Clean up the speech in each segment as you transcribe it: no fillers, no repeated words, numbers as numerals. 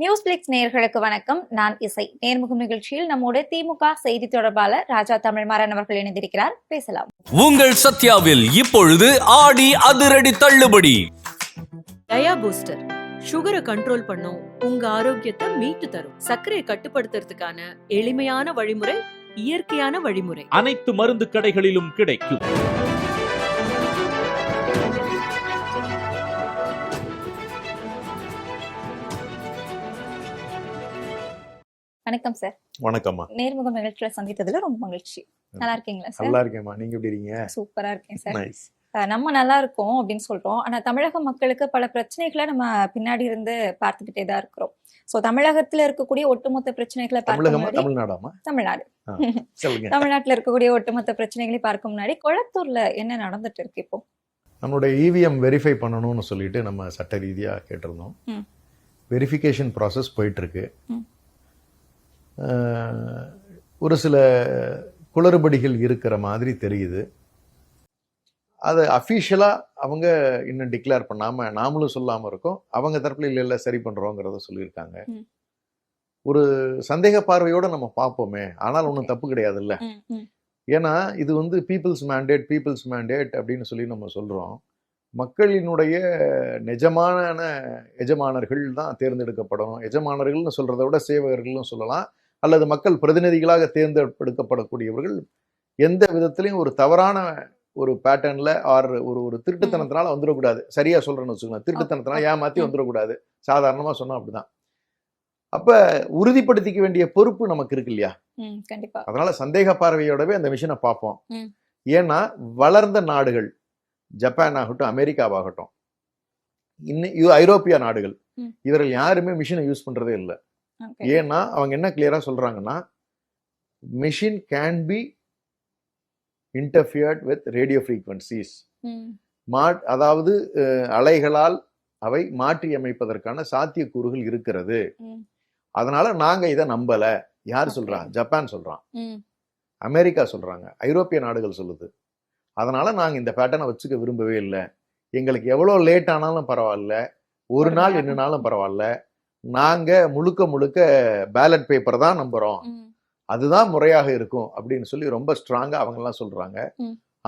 News flex நேயர்களுக்கு வணக்கம். நான் இசை. நேர்முகம் நிகழ்ச்சியில் நம்முடைய திமுக செய்தி தொடர்பாளர் ராஜா தமிழ்மாறன் அவர்கள் இணைந்திருக்கிறார். பேசலாம். உங்கள் சத்யாவில் இப்பொழுது ஆடி அதிரடி தள்ளுபடி. டயா பூஸ்டர் சுகரை கண்ட்ரோல் பண்ணும், உங்க ஆரோக்கியத்தை மீட்டு தரும். சர்க்கரையை கட்டுப்படுத்துறதுக்கான எளிமையான வழிமுறை, இயற்கையான வழிமுறை. அனைத்து மருந்து கடைகளிலும் கிடைக்கும். வணக்கம் சார். வணக்கம்மா. நேர்முகம் நிகழ்ச்சியில சந்தித்ததுல ரொம்ப மகிழ்ச்சி. நல்லா இருக்கீங்களா சார்? நல்லா இருக்கேன்மா. நீங்க எப்படி இருக்கீங்க? சூப்பரா இருக்கேன் சார். நைஸ். நம்ம நல்லா இருக்கோம் அப்படின்னு சொல்றோம். ஆனா தமிழக மக்களுக்கு பல பிரச்சனைகளை நம்ம பின்னாடி இருந்து பார்த்துக்கிட்டே தான் இருக்கிறோம். சோ தமிழகத்துல இருக்கக்கூடிய ஒட்டுமொத்த பிரச்சனைகளை தமிழ்நாடு தமிழ்நாட்டுல இருக்கக்கூடிய ஒட்டுமொத்த பிரச்சனைகளை பார்க்க முன்னாடி கொளத்தூர்ல என்ன நடந்துட்டு இருக்கு இப்போ? நம்மளுடைய இவிஎம் வெரிஃபை பண்ணணும்னு சொல்லிட்டு நம்ம சட்ட ரீதியா கேட்டிருந்தோம். வெரிஃபிகேஷன் ப்ராசஸ் போயிட்டு இருக்கு. ஒரு சில குளறுபடிகள் இருக்கிற மாதிரி தெரியுது. அதை அஃபீஷியலா அவங்க இன்னும் டிக்ளேர் பண்ணாம நாமளும் சொல்லாம இருக்கோம். அவங்க தரப்புல இல்ல சரி பண்றோங்கிறத சொல்லியிருக்காங்க. ஒரு சந்தேக பார்வையோட நம்ம பார்ப்போமே, ஆனால் ஒன்றும் தப்பு கிடையாது இல்ல. ஏன்னா இது வந்து பீப்புள்ஸ் மேண்டேட் அப்படின்னு சொல்லி நம்ம சொல்றோம். மக்களினுடைய நிஜமான எஜமானர்கள் தான் தேர்ந்தெடுக்கப்படணும். எஜமானர்கள்னு சொல்றதை விட சேவகர்கள்னு சொல்லலாம், அல்லது மக்கள் பிரதிநிதிகளாக தேர்ந்தெடுக்கப்படக்கூடியவர்கள் எந்த விதத்திலையும் ஒரு தவறான ஒரு பேட்டர்ன்ல ஒரு திருட்டுத்தனத்தினால வந்துடக்கூடாது. சரியா சொல்றேன்னு வச்சுக்கோங்க, திருட்டுத்தனத்தினால ஏமாத்தி வந்துடக்கூடாது. சாதாரணமா சொன்னா அப்படிதான். அப்ப உறுதிப்படுத்திக்க வேண்டிய பொறுப்பு நமக்கு இருக்கு இல்லையா? கண்டிப்பா. அதனால சந்தேக பார்வையோடவே அந்த மிஷினை பார்ப்போம். ஏன்னா வளர்ந்த நாடுகள், ஜப்பான் ஆகட்டும், அமெரிக்காவாகட்டும், இன்னும் ஐரோப்பிய நாடுகள், இவர்கள் யாருமே மிஷினை யூஸ் பண்றதே இல்லை. ஏன்னா அவங்க என்ன கிளியரா சொல்றாங்கன்னா, machine can be interfered with radio frequencies. அதாவது அலைகளால் அவை மாற்றி அமைப்பதற்கான சாத்தியக்கூறுகள் இருக்கிறது. அதனால நாங்க இதை நம்பல. யார் சொல்றா? ஜப்பான் சொல்றான், அமெரிக்கா சொல்றாங்க, ஐரோப்பிய நாடுகள் சொல்லுது. அதனால நாங்க இந்த பேட்டர்னை வச்சுக்க விரும்பவே இல்லை. எங்களுக்கு எவ்வளவு லேட் ஆனாலும் பரவாயில்ல, ஒரு நாள் 2 நாளும் பரவாயில்ல, நாங்க முழுக்க பேலட் பேப்பர் தான் நம்புறோம், அதுதான் முறையாக இருக்கும் அப்படின்னு சொல்லி ரொம்ப ஸ்ட்ராங்கா அவங்க எல்லாம் சொல்றாங்க.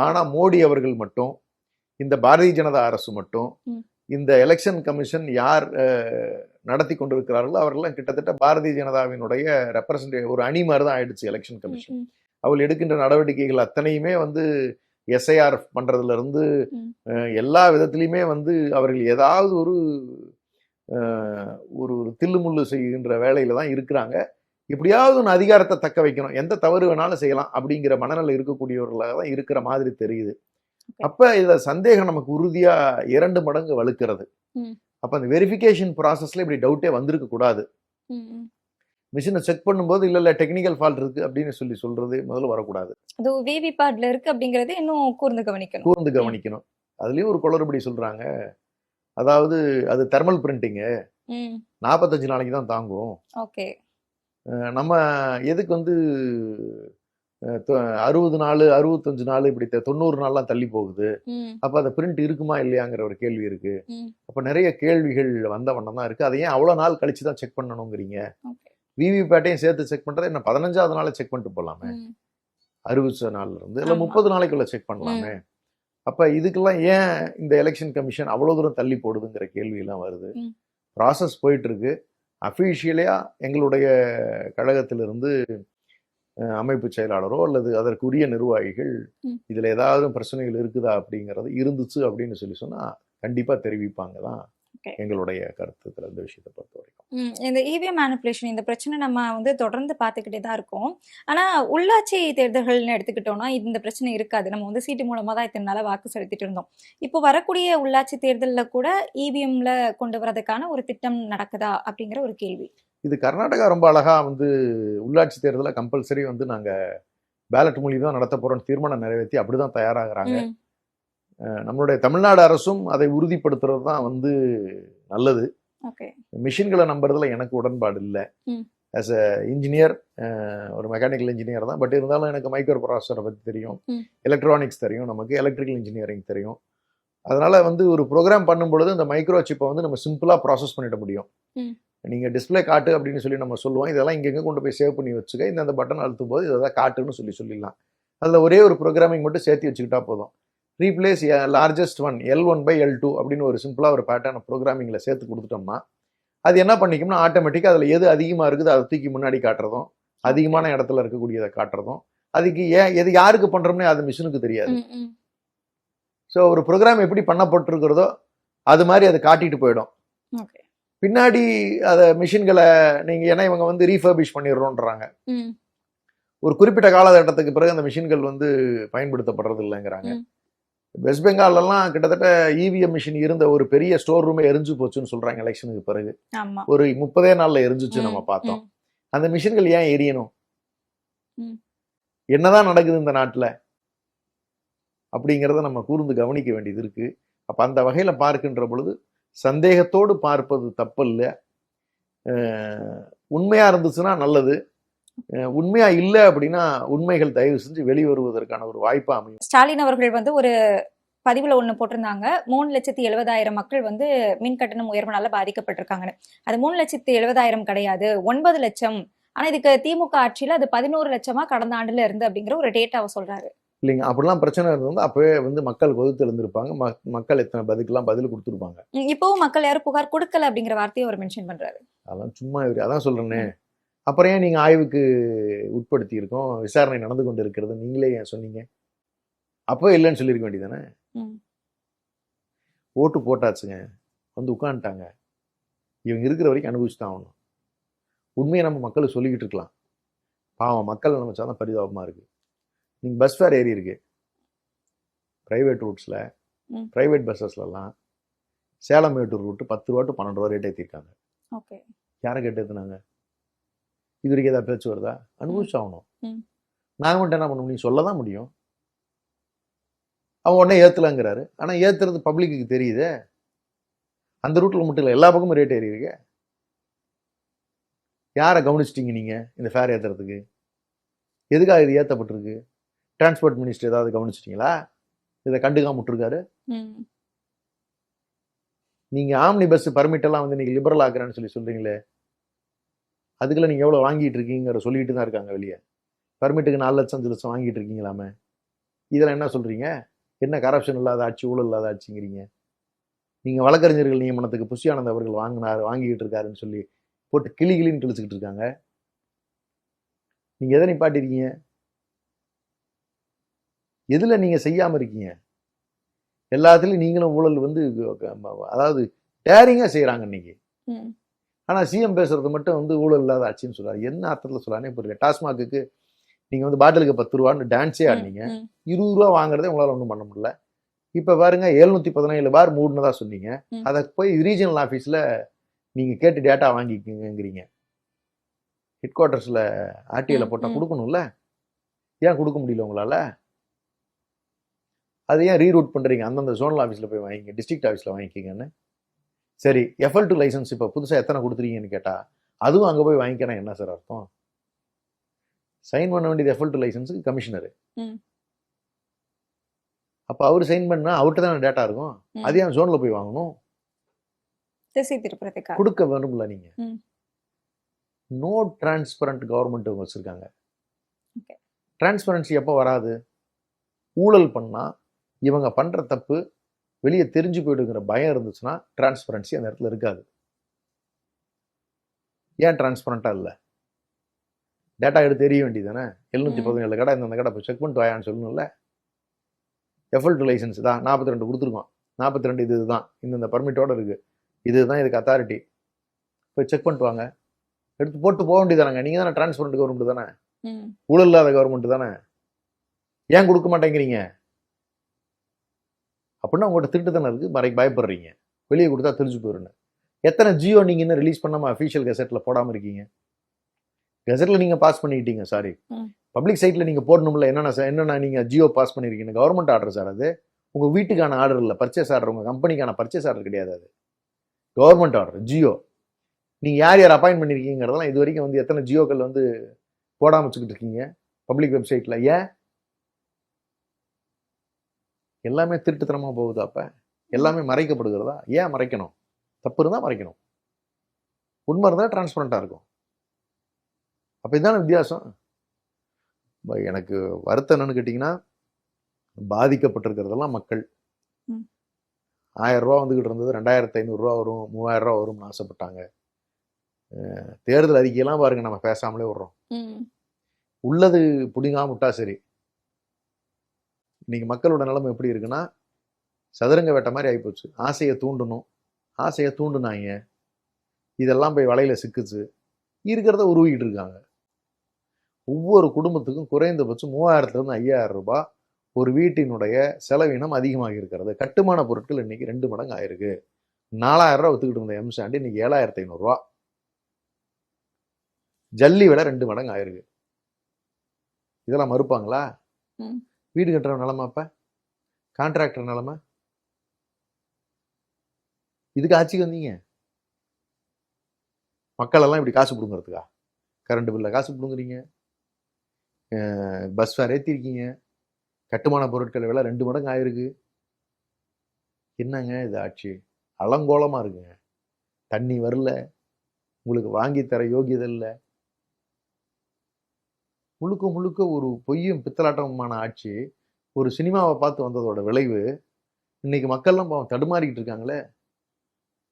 ஆனா மோடி அவர்கள் மட்டும், இந்த பாரதிய ஜனதா அரசு மட்டும், இந்த எலெக்ஷன் கமிஷன் யார் நடத்தி கொண்டிருக்கிறார்களோ அவர்கள்லாம் கிட்டத்தட்ட பாரதிய ஜனதாவினுடைய ரெப்ரசன்டேட்டிவ் ஒரு அணி மாதிரி தான் ஆயிடுச்சு எலெக்ஷன் கமிஷன். அவள் எடுக்கின்ற நடவடிக்கைகள் அத்தனையுமே வந்து எஸ்ஐஆர் பண்றதுல இருந்து எல்லா விதத்திலையுமே வந்து அவர்கள் ஏதாவது ஒரு தில்லுமுள்ளு செய்கின்ற வேலையில தான் இருக்கிறாங்க. எப்படியாவது ஒன்று அதிகாரத்தை தக்க வைக்கணும், எந்த தவறு வேணாலும் செய்யலாம் அப்படிங்கிற மனநிலை இருக்கக்கூடியவர்களாக தான் இருக்கிற மாதிரி தெரியுது. அப்ப இத சந்தேகம் நமக்கு உறுதியா 2 மடங்கு வலுக்கிறது. அப்ப அந்த வெரிஃபிகேஷன் ப்ராசஸ்ல இப்படி டவுட்டே வந்திருக்க கூடாது. மிஷினை செக் பண்ணும்போது இல்ல டெக்னிக்கல் ஃபால்ட் இருக்கு அப்படின்னு சொல்றது முதல்ல வரக்கூடாது. அது விவிபேட்ல இருக்கு அப்படிங்கறது இன்னும் கூர்ந்து கவனிக்கணும். அதுலயும் ஒரு குளறுபடி சொல்றாங்க. அதாவது அது தெர்மல் பிரிண்டிங்கு 45 நாளைக்கு தான் தாங்கும். ஓகே. நம்ம எதுக்கு வந்து 60 நாள் 65 நாள் இப்படி 90 நாள்லாம் தள்ளி போகுது? அப்ப அந்த பிரிண்ட் இருக்குமா இல்லையாங்கிற ஒரு கேள்வி இருக்கு. அப்ப நிறைய கேள்விகள் வந்த வண்ணம் தான் இருக்கு. அதை ஏன் அவ்வளவு நாள் கழிச்சு தான் செக் பண்ணணுங்கிறீங்க? விவிபேட்டையும் சேர்த்து செக் பண்றது என்ன 15வது நாள் செக் பண்ணிட்டு போலாமே, 60 நாள்ல இருந்து இல்ல 30 நாளைக்குள்ள செக் பண்ணலாமே. அப்ப இதுக்கெல்லாம் ஏன் இந்த எலெக்ஷன் கமிஷன் அவ்வளவு தூரம் தள்ளி போடுதுங்கிற கேள்வி எல்லாம் வருது. ப்ராசஸ் போயிட்டு இருக்கு. அஃபீஷியலியா எங்களுடைய கழகத்திலிருந்து அமைப்பு செயலாளரோ அல்லது அதற்குரிய நிர்வாகிகள் இதுல ஏதாவது பிரச்சனைகள் இருக்குதா அப்படிங்கறது இருந்துச்சு அப்படின்னு சொன்னா கண்டிப்பா தெரிவிப்பாங்க தான் எங்களுடைய கருத்து இந்த விஷயத்தை பொறுத்த வரைக்கும். இந்த இவிஎம் மேனிபுலேஷன் இந்த பிரச்சனை நம்ம வந்து தொடர்ந்து பார்த்துக்கிட்டே தான் இருக்கோம். ஆனா உள்ளாட்சி தேர்தல்கள்னு எடுத்துக்கிட்டோம்னா இந்த பிரச்சனை இருக்காது. நம்ம வந்து சீட்டு மூலமா தான் இத்தனை நாளா வாக்கு செலுத்திட்டு இருந்தோம். இப்போ வரக்கூடிய உள்ளாட்சி தேர்தலில் கூட இவிஎம்ல கொண்டு வரதுக்கான ஒரு திட்டம் நடக்குதா அப்படிங்கிற ஒரு கேள்வி. இது கர்நாடகா ரொம்ப அழகா வந்து உள்ளாட்சி தேர்தலை கம்பல்சரி வந்து நாங்க பேலட் மூலியமா தான் நடத்த போறோம் தீர்மானம் நிறைவேற்றி அப்படிதான் தயாராகிறாங்க. நம்மளுடைய தமிழ்நாடு அரசும் அதை உறுதிப்படுத்துறது தான் வந்து நல்லது. மிஷின்களை நம்புறதுல எனக்கு உடன்பாடு இல்லை. ஆஸ் அ இன்ஜினியர், ஒரு மெக்கானிக்கல் இன்ஜினியர் தான். பட் இருந்தாலும் எனக்கு மைக்ரோ ப்ராசஸரை பற்றி தெரியும், எலக்ட்ரானிக்ஸ் தெரியும், நமக்கு எலக்ட்ரிக்கல் இன்ஜினியரிங் தெரியும். அதனால வந்து ஒரு ப்ரோக்ராம் பண்ணும் பொழுது இந்த மைக்ரோ சிப்பை வந்து நம்ம சிம்பிளா ப்ராசஸ் பண்ணிட முடியும். நீங்கள் டிஸ்பிளே காட்டு அப்படின்னு சொல்லி நம்ம சொல்லுவோம். இதெல்லாம் இங்கெங்கே கொண்டு போய் சேவ் பண்ணி வச்சுக்க, இந்த பட்டன் அழுத்தும் போது இதை காட்டுன்னு சொல்லிடலாம். அதில் ஒரே ஒரு ப்ரோக்ராமிங் மட்டும் சேர்த்து வச்சுக்கிட்டா போதும். ரீப்ளேஸ் லார்ஜஸ்ட் ஒன் L1/L2 அப்படின்னு ஒரு சிம்பிளாக ஒரு பேட்டர்ன் ப்ரோக்ராமிங்கில் சேர்த்து கொடுத்துட்டோம்னா அது என்ன பண்ணிக்கும்னா ஆட்டோமேட்டிக்காக அதில் எது அதிகமாக இருக்குது அதை தூக்கி முன்னாடி காட்டுறதும், அதிகமான இடத்துல இருக்கக்கூடியதை காட்டுறதும், அதுக்கு எது யாருக்கு பண்ணுறோம்னே அது மிஷினுக்கு தெரியாது. ஸோ ஒரு ப்ரோக்ராம் எப்படி பண்ணப்பட்டிருக்கிறதோ அது மாதிரி அதை காட்டிட்டு போயிடும். பின்னாடி அதை மிஷின்களை நீங்கள் ஏன்னா இவங்க வந்து ரீஃபர்பிஷ் பண்ணிடுறோன்றாங்க. ஒரு குறிப்பிட்ட காலகட்டத்துக்கு பிறகு அந்த மிஷின்கள் வந்து பயன்படுத்தப்படுறது இல்லைங்கிறாங்க. வெஸ்ட் பெங்காலெல்லாம் கிட்டத்தட்ட இவிஎம் மிஷின் இருந்த ஒரு பெரிய ஸ்டோர் ரூமே எரிஞ்சு போச்சுன்னு சொல்றாங்க எலெக்ஷனுக்கு பிறகு. ஒரு 30 நாள்ல எரிஞ்சிச்சு நம்ம பார்த்தோம். அந்த மிஷின்கள் ஏன் எரியணும்? என்னதான் நடக்குது இந்த நாட்டுல அப்படிங்கிறத நம்ம கூர்ந்து கவனிக்க வேண்டியது இருக்கு. அப்ப அந்த வகையில பார்க்கின்ற பொழுது சந்தேகத்தோடு பார்ப்பது தப்பல்ல. உண்மையா இருந்துச்சுன்னா நல்லது, உண்மையா இல்ல அப்படின்னா உண்மைகள் தயவு செஞ்சு வெளிவருவதற்கான ஒரு வாய்ப்பா அமையும். ஸ்டாலின் அவர்கள் வந்து ஒரு பதிவுல ஒண்ணு போட்டிருந்தாங்க, 3,70,000 மக்கள் வந்து மின் கட்டணம் உயர்வுனால பாதிக்கப்பட்டிருக்காங்கன்னு. அது 3,70,000 கிடையாது, 9 லட்சம். ஆனா இதுக்கு திமுக ஆட்சியில அது 11 லட்சமா கடந்த ஆண்டுல இருந்து அப்படிங்கிற ஒரு டேட்டாவை சொல்றாரு. இல்லைங்க, அப்படிலாம் பிரச்சனை இருந்தது அப்பவே வந்து மக்கள் கொதித்து எழுந்திருப்பாங்க. மக்கள் எத்தனை பதில் கொடுத்துருப்பாங்க. இப்பவும் மக்கள் யாரும் புகார் கொடுக்கல அப்படிங்கிற வார்த்தையை அவர் மென்ஷன் பண்றாரு. அதெல்லாம் சும்மா அதான் சொல்றேனே. அப்புறம் ஏன் நீங்க ஆய்வுக்கு உட்படுத்தி இருக்கோம், விசாரணை நடந்து கொண்டு இருக்கிறது நீங்களே ஏன் சொன்னீங்க? அப்போ இல்லைன்னு சொல்லியிருக்க வேண்டியதானே. ஓட்டு போட்டாச்சுங்க, வந்து உட்காந்துட்டாங்க, இவங்க இருக்கிற வரைக்கும் அனுபவிச்சு தான் ஆகணும். உண்மையை நம்ம மக்களுக்கு சொல்லிக்கிட்டு இருக்கலாம். பாவம் மக்கள் நினைச்சாதான் பரிதாபமா இருக்கு. நீங்க பஸ் ஃபேர் ஏறி இருக்கு பிரைவேட் ரூட்ஸ்ல, பிரைவேட் பஸ்ஸஸ்லாம் சேலம் மேட்டூர் ரூட்டு 10 ரூபா டு 12 ரூபா ரேட் ஏற்றிருக்காங்க. யாரை கேட்டு ஏற்றுனாங்க? இது வரைக்கும் ஏதாவது பேச்சு வருதா? அனுபவிச்சாகணும். நாங்கள் மட்டும் என்ன பண்ண முடியும்? சொல்ல தான் முடியும். அவன் உடனே ஏற்றலாங்கிறாரு. ஆனால் ஏற்றுறது பப்ளிக்கு தெரியுது. அந்த ரூட்டில் மட்டும் இல்லை, எல்லா பக்கமும் ரேட் ஏறி இருக்கு. யாரை கவனிச்சிட்டீங்க நீங்கள் இந்த ஃபேர் ஏற்றுறதுக்கு? எதுக்காக இது ஏற்றப்பட்டிருக்கு? டிரான்ஸ்போர்ட் மினிஸ்டர் ஏதாவது கவனிச்சிட்டீங்களா? இதை கண்டுக்காம விட்டுருக்காரு. நீங்கள் ஆம்னி பஸ் பர்மிட் எல்லாம் வந்து நீங்கள் லிபரல் ஆக்குறேன்னு சொல்றீங்களே, அதுக்கெல்லாம் நீங்கள் எவ்வளோ வாங்கிட்டு இருக்கீங்கிற சொல்லிட்டு தான் இருக்காங்க வெளியே. பர்மிட்டுக்கு 4 லட்சம் 5 லட்சம் வாங்கிட்டு இருக்கீங்களாமே. இதெல்லாம் என்ன சொல்கிறீங்க? என்ன கரப்ஷன் இல்லாத ஆட்சி, ஊழல் இல்லாத ஆட்சிங்கிறீங்க? நீங்கள் வழக்கறிஞர்கள் நியமனத்துக்கு புஷியானந்த் அவர்கள் வாங்கிட்டு இருக்காருன்னு சொல்லி போட்டு கிளின்னு கிழிச்சுக்கிட்டு இருக்காங்க. நீங்கள் எதை நிப்பாட்டிருக்கீங்க? எதில் நீங்கள் செய்யாமல் இருக்கீங்க? எல்லாத்துலேயும் நீங்களும் ஊழல் வந்து அதாவது டேரிங்காக செய்கிறாங்க இன்னைக்கு. ஆனால் சிஎம் பேசுறது மட்டும் வந்து ஊழல் இல்லாத ஆட்சின்னு சொல்றாரு. என்ன அர்த்தத்தில் சொல்றாருன்னே புரியல. டாஸ்மாக்கு நீங்கள் வந்து பாட்டிலுக்கு 10 ரூபான்னு டான்ஸே ஆடினீங்க. 20 ரூபா வாங்குறதே உங்களால் ஒன்றும் பண்ண முடியல. இப்போ பாருங்க 717 பார் மூடுனதா சொன்னீங்க. அதை போய் ரீஜனல் ஆஃபீஸில் நீங்கள் கேட்டு டேட்டா வாங்கிக்கிங்கிறீங்க. ஹெட் குவார்ட்டர்ஸில் ஆர்டிஐல போட்டால் கொடுக்கணும்ல, ஏன் கொடுக்க முடியல உங்களால்? அது ஏன் ரீரூட் பண்ணுறீங்க? அந்தந்த ஜோனல் ஆஃபீஸில் போய் வாங்கிங்க, டிஸ்ட்ரிக்ட் ஆஃபீஸில் வாங்கிக்கிங்கன்னு. சரி, FL2 லைசன்ஸ் இப்போ புதுசாக எத்தனை கொடுத்துருக்கீங்கன்னு கேட்டால் அதுவும் அங்கே போய் வாங்கிக்கிறேன் என்ன சார் அர்த்தம்? சைன் பண்ண வேண்டியது FL2 லைசன்ஸுக்கு கமிஷனரு. அப்போ அவர் சைன் பண்ணால் அவர்கிட்ட தானே டேட்டா இருக்கும். அதே ஜோனில் போய் வாங்கணும், கொடுக்க வேணும்ல. நீங்கள் நோ டிரான்ஸ்பரண்ட் கவர்மெண்ட் அவங்க வச்சுருக்காங்க. டிரான்ஸ்பரன்சி எப்போ வராது? ஊழல் பண்ணால் இவங்க பண்ணுற தப்பு வெளியே தெரிஞ்சு போயிடுங்கிற பயம் இருந்துச்சுன்னா டிரான்ஸ்பரன்சி அந்த இடத்துல இருக்காது. ஏன் டிரான்ஸ்பரண்டா இல்லை? டேட்டா எடுத்து தெரிய வேண்டியது தானே. 717 கடை இந்த கடை போய் செக் பண்ணிட்டு வாயான்னு சொல்லணும்ல. FL2 லைசன்ஸ் தான் 42 கொடுத்துருக்கோம். 42 இதுதான், இந்த பர்மிட்டோட இருக்கு, இதுதான் இதுக்கு அத்தாரிட்டி, போய் செக் பண்ணிட்டு வாங்க, எடுத்து போட்டு போக வேண்டியதானங்க. நீங்க தானே டிரான்ஸ்பரண்ட் கவர்மெண்ட் தானே, ஊழல் இல்லாத கவர்மெண்ட் தானே. ஏன் கொடுக்க மாட்டேங்கிறீங்க? அப்படின்னா உங்கள்கிட்ட திருட்டு தானே இருக்கு, பயப்படுறீங்க. வெளியே கொடுத்தா தெரிஞ்சு போயிடுன்னு. எத்தனை ஜியோ நீங்க இன்னும் ரிலீஸ் பண்ணாம அஃபீஷியல் கெசெட்ல போடாம இருக்கீங்க? கெசெட்ல நீங்க பாஸ் பண்ணிட்டீங்க, சாரி பப்ளிக் சைட்ல நீங்க போடணும்ல. என்னென்ன நீங்க ஜியோ பாஸ் பண்ணிருக்கீங்க? கவர்மெண்ட் ஆர்டர் சார், அது உங்க வீட்டுக்கான ஆர்டர் இல்லை, பர்ச்சேஸ் ஆர்டர், உங்க கம்பெனிக்கான பர்ச்சேஸ் ஆர்டர் கிடையாது, அது கவர்மெண்ட் ஆர்டர் ஜியோ. நீங்க யார் யார் அப்பாயின்ட் பண்ணிருக்கீங்கிறதெல்லாம் இது வரைக்கும் வந்து எத்தனை ஜியோக்கள் வந்து போடாம வச்சுக்கிட்டு இருக்கீங்க பப்ளிக் வெப்சைட்ல? ஏன் எல்லாமே திருட்டுத்தனமா போகுது? அப்ப எல்லாமே மறைக்கப்படுகிறதா? ஏன் மறைக்கணும்? தப்பு இருந்தா மறைக்கணும். உண்மை இருந்தால் டிரான்ஸ்பரண்டாக இருக்கும். அப்போ இதுதான வித்தியாசம். எனக்கு வருத்தம் என்னன்னு கேட்டிங்கன்னா, பாதிக்கப்பட்டிருக்கிறதெல்லாம் மக்கள். 1000 ரூபா வந்துகிட்டு இருந்தது 2500 ரூபா வரும், 3000 ரூபா வரும்னு ஆசைப்பட்டாங்க. தேர்தல் அறிக்கையெல்லாம் பாருங்க, நம்ம பேசாமலே விடுறோம். உள்ளது புடிங்காம விட்டா சரி. இன்னைக்கு மக்களோட நிலைமை எப்படி இருக்குன்னா, சதுரங்க வேட்டை மாதிரி ஆகிப்போச்சு. ஆசையை தூண்டணும், ஆசையை தூண்டுனாங்க, இதெல்லாம் போய் வலையில சிக்குச்சு, இருக்கிறத உருவிக்கிட்டு இருக்காங்க. ஒவ்வொரு குடும்பத்துக்கும் குறைந்தபட்சம் 3000 5000 ரூபாய் ஒரு வீட்டினுடைய செலவினம் அதிகமாக இருக்கிறது. கட்டுமான பொருட்கள் இன்னைக்கு 2 மடங்கு ஆயிருக்கு. 4000 ரூபா வித்துக்கிட்டு இருந்த எம்சாண்ட் இன்னைக்கு 7500 ரூபா. ஜல்லி விலை 2 மடங்கு ஆயிருக்கு. இதெல்லாம் மறுப்பாங்களா? வீடு கட்டுற நிலைமை, அப்ப கான்ட்ராக்டர் நிலைமை. இதுக்கு ஆட்சிக்கு வந்தீங்க? மக்கள் எல்லாம் இப்படி காசு பிடுங்கிறதுக்கா? கரண்ட் பில்ல காசு பிடுங்குறீங்க, பஸ் ஃபேர் ஏற்றிருக்கீங்க, கட்டுமான பொருட்கள் விலை 2 மடங்கு ஆயிருக்கு. என்னங்க இது ஆட்சி? அலங்கோலமா இருக்குங்க. தண்ணி வரல, உங்களுக்கு வாங்கி தர யோகியதை இல்லை. முழுக்க முழுக்க ஒரு பொய்யும் பித்தலாட்டமான ஆட்சி. ஒரு சினிமாவை பார்த்து வந்ததோட விளைவு இன்னைக்கு மக்கள்லாம் பாவம் தடுமாறிக்கிட்டு இருக்காங்களே.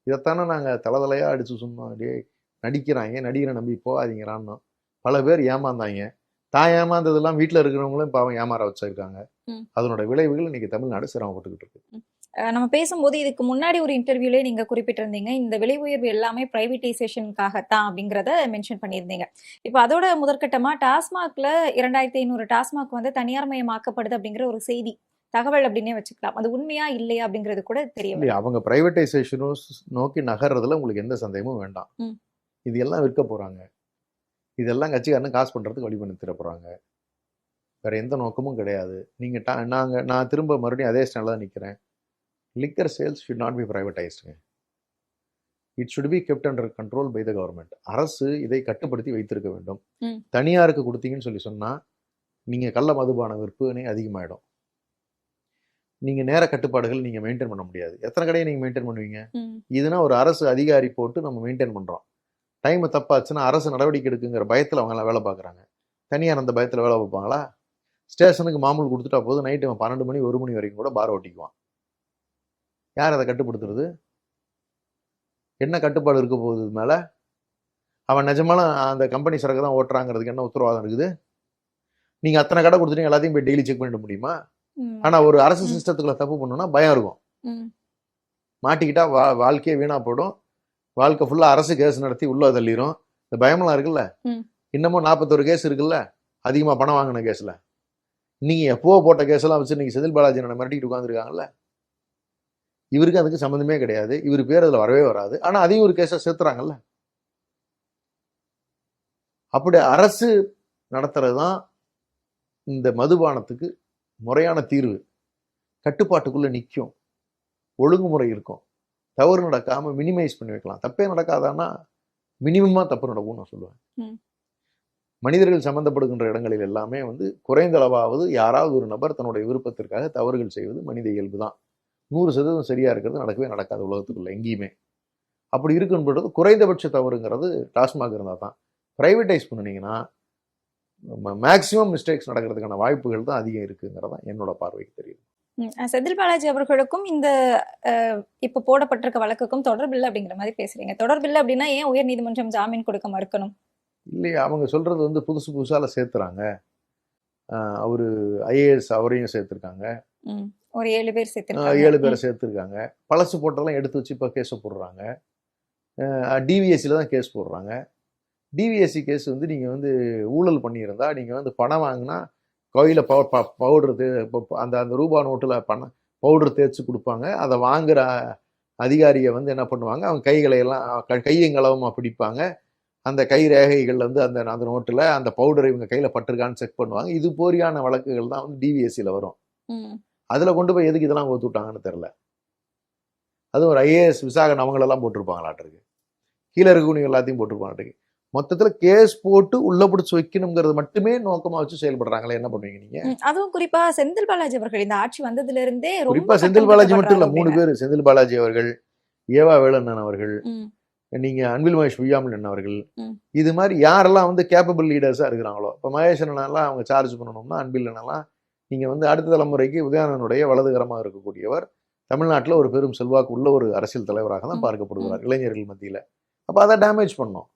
இதைத்தானே நாங்கள் தலையா அடிச்சு சொன்னோம். அப்படியே நடிக்கிறாங்க, நடிகரை நம்பி போகாதீங்கிறான்னு பல பேர் ஏமாந்தாங்க. தான் ஏமாந்ததெல்லாம் வீட்டில் இருக்கிறவங்களும் பாவம் ஏமாற வச்சிருக்காங்க. அதனோட விளைவுகள் இன்னைக்கு தமிழ்நாடு சிரமப்பட்டுக்கிட்டு இருக்கு. நம்ம பேசும்போது இதுக்கு முன்னாடி ஒரு இன்டர்வியூலே நீங்க குறிப்பிட்டிருந்தீங்க, இந்த விலை உயர்வு எல்லாமே பிரைவேடைசேஷனுக்காகத்தான் அப்படிங்கிறத மென்ஷன் பண்ணியிருந்தீங்க. இப்போ அதோட முதற்கட்டமா டாஸ்மாக்ல 2500 டாஸ்மாக் வந்து தனியார் மயமாக்கப்படுது அப்படிங்கிற ஒரு செய்தி தகவல் அப்படின்னே வச்சுக்கலாம். அது உண்மையா இல்லையா அப்படிங்கிறது கூட தெரியல. அவங்க பிரைவேடைசேஷனும் நோக்கி நகர்றதுல உங்களுக்கு எந்த சந்தேகமும் வேண்டாம். இது எல்லாம் விற்க போறாங்க, இதெல்லாம் கட்சிக்காரனு காசு பண்றதுக்கு வழி பண்ணி தர போறாங்க. வேற எந்த நோக்கமும் கிடையாது. நீங்க நான் திரும்ப மறுபடியும் அதே ஸ்டாண்ட்ல தான் நிக்கிறேன். Liquor sales should not be பிரைவேடைஸ்டுங்க. It should be kept under control by the government. அரசு இதை கட்டுப்படுத்தி வைத்திருக்க வேண்டும். தனியாருக்கு கொடுத்தீங்கன்னு சொன்னா நீங்க கள்ள மதுபான விற்பனை அதிகமாயிடும். நீங்க நேர கட்டுப்பாடுகள் நீங்க மெயின்டைன் பண்ண முடியாது. எத்தனை கடையை நீங்க மெயின்டைன் பண்ணுவீங்க? இதுனா ஒரு அரசு அதிகாரி போட்டு நம்ம மெயின்டைன் பண்றோம். டைம் தப்பாச்சுன்னா அரசு நடவடிக்கை எடுக்குங்கிற பயத்துல அவங்க எல்லாம் வேலை பார்க்குறாங்க. தனியார் அந்த பயத்துல வேலை பார்ப்பாங்களா? ஸ்டேஷனுக்கு மாமூல் கொடுத்துட்டா போதும், நைட்டு 12 மணி 1 மணி வரைக்கும் கூட பார் ஓட்டிக்குவான். யார் அதை கட்டுப்படுத்துறது? என்ன கட்டுப்பாடு இருக்க போகுது மேல? அவன் நிஜமான அந்த கம்பெனி சரக்கு தான் ஓட்டுறாங்கிறதுக்கு என்ன உத்தரவாதம் இருக்குது? நீங்க அத்தனை கடை கொடுத்துட்டீங்க, எல்லாத்தையும் போய் டெய்லி செக் பண்ணிட முடியுமா? ஆனா ஒரு அரசு சிஸ்டத்துக்குள்ள தப்பு பண்ணணும்னா பயம் இருக்கும். மாட்டிக்கிட்டா வாழ்க்கையே வீணா போடும். வாழ்க்கை ஃபுல்லா அரசு கேஸ் நடத்தி உள்ள தள்ளிரும். இந்த பயமெல்லாம் இருக்குல்ல. இன்னமும் 41 கேஸ் இருக்குல்ல, அதிகமா பணம் வாங்கின கேஸ்ல. நீங்க எப்போ போட்ட கேஸ் எல்லாம் வச்சு நீங்க செந்தில் பாலாஜி மிரட்டிட்டு உட்காந்துருக்காங்கல்ல. இவருக்கு அதுக்கு சம்மந்தமே கிடையாது. இவர் பேர் அதுல வரவே வராது. ஆனா அதையும் ஒரு கேஸை சேர்த்துறாங்கல்ல. அப்படி அரசு நடத்துறதுதான் இந்த மதுபானத்துக்கு முறையான தீர்வு. கட்டுப்பாட்டுக்குள்ள நிற்கும், ஒழுங்குமுறை இருக்கும், தவறு நடக்காம மினிமைஸ் பண்ணி வைக்கலாம். தப்பே நடக்காதான்னா மினிமமா தப்பு நடக்கும்னு நான் சொல்லுவேன். மனிதர்கள் சம்பந்தப்படுகின்ற இடங்களில் எல்லாமே குறைந்த அளவாவது யாராவது ஒரு நபர் தன்னுடைய விருப்பத்திற்காக தவறுகள் செய்வது மனித இயல்பு தான். 100% சரியா இருக்கிறது நடக்கவே நடக்காது உலகத்துக்குள்ள எங்கேயுமே. அப்படி இருக்குன்றது குறைந்தபட்ச தவறுங்கிறது டாஸ்மாக் இருந்தால் தான். பிரைவேடைஸ் பண்ணினீங்கன்னா மேக்சிமம் மிஸ்டேக்ஸ் நடக்கிறதுக்கான வாய்ப்புகள் தான் அதிகம் இருக்குங்கிறதான் என்னோட பார்வைக்கு தெரியுது. செந்தில் பாலாஜி அவர்களுக்கும் இந்த இப்ப போடப்பட்டிருக்க வழக்குக்கும் தொடர்பில்லை அப்படிங்கிற மாதிரி பேசுறீங்க. தொடர்பில்லை அப்படின்னா ஏன் உயர் நீதிமன்றம் ஜாமீன் கொடுக்க மறுக்கணும்? இல்லையா, அவங்க சொல்றது புதுசு புதுசால சேர்த்துறாங்க. அவரு ஐஏஎஸ் அவரையும் சேர்த்திருக்காங்க, ஒரு 7 பேர் சேர்த்திருக்காங்க. 7 பேரை சேர்த்திருக்காங்க. பழசு போட்டெல்லாம் எடுத்து வச்சு இப்போ கேஸை போடுறாங்க. டிவிஎஸ்சில தான் கேஸ் போடுறாங்க. டிவிஎஸ்சி கேஸ் நீங்க ஊழல் பண்ணியிருந்தா நீங்க பணம் வாங்கினா கோயில பவுடர் அந்த அந்த ரூபா நோட்டுல பணம் பவுடர் தேய்ச்சி கொடுப்பாங்க. அதை வாங்குற அதிகாரியை என்ன பண்ணுவாங்க, அவங்க கைகளை எல்லாம் கையங்களவமா பிடிப்பாங்க. அந்த கை ரேகைகள் அந்த அந்த நோட்டுல அந்த பவுடர் இவங்க கையில பட்டிருக்கான்னு செக் பண்ணுவாங்க. இது போரியான வழக்குகள் தான் டிவிஎஸ்சில வரும். அதுல கொண்டு போய் எதுக்கு இதெல்லாம் ஒத்து விட்டாங்கன்னு தெரியல. அது ஒரு ஐஏஎஸ் விசாகன் அவங்களெல்லாம் போட்டிருப்பாங்களாட்டிருக்கு, கீழே இருக்கக்கூடிய எல்லாத்தையும் போட்டிருப்பாங்க. மொத்தத்துல கேஸ் போட்டு உள்ள பிடிச்சு வைக்கணுங்கிறது மட்டுமே நோக்கமா வச்சு செயல்படுறாங்களே. என்ன பண்ணுவீங்க நீங்க? அதுவும் குறிப்பா செந்தில் பாலாஜி அவர்கள் இந்த ஆட்சி வந்ததுல இருந்தே குறிப்பா செந்தில் பாலாஜி மட்டும் இல்ல, 3 பேர். செந்தில் பாலாஜி அவர்கள், ஏவா வேலண்ணன் அவர்கள், நீங்க அன்பில் மகேஷ் பொய்யாமல் அவர்கள், ம். இது மாதிரி யாரெல்லாம் வந்து கேப்பபிள் லீடர்ஸா இருக்கிறாங்களோ, இப்போ மகேஷ் அண்ணனெல்லாம் அவங்க சார்ஜ் பண்ணணும்னா அன்பில் அண்ணெல்லாம் நீங்க வந்து அடுத்த தலைமுறைக்கு உதயணனுடைய வலதுகரமாக இருக்கக்கூடியவர், தமிழ்நாட்டில் ஒரு பெரும் செல்வாக்கு உள்ள ஒரு அரசியல் தலைவராக தான் ம். பார்க்கப்படுகிறார் இளைஞர்கள் மத்தியில. அப்போ அதை டேமேஜ் பண்ணோம்.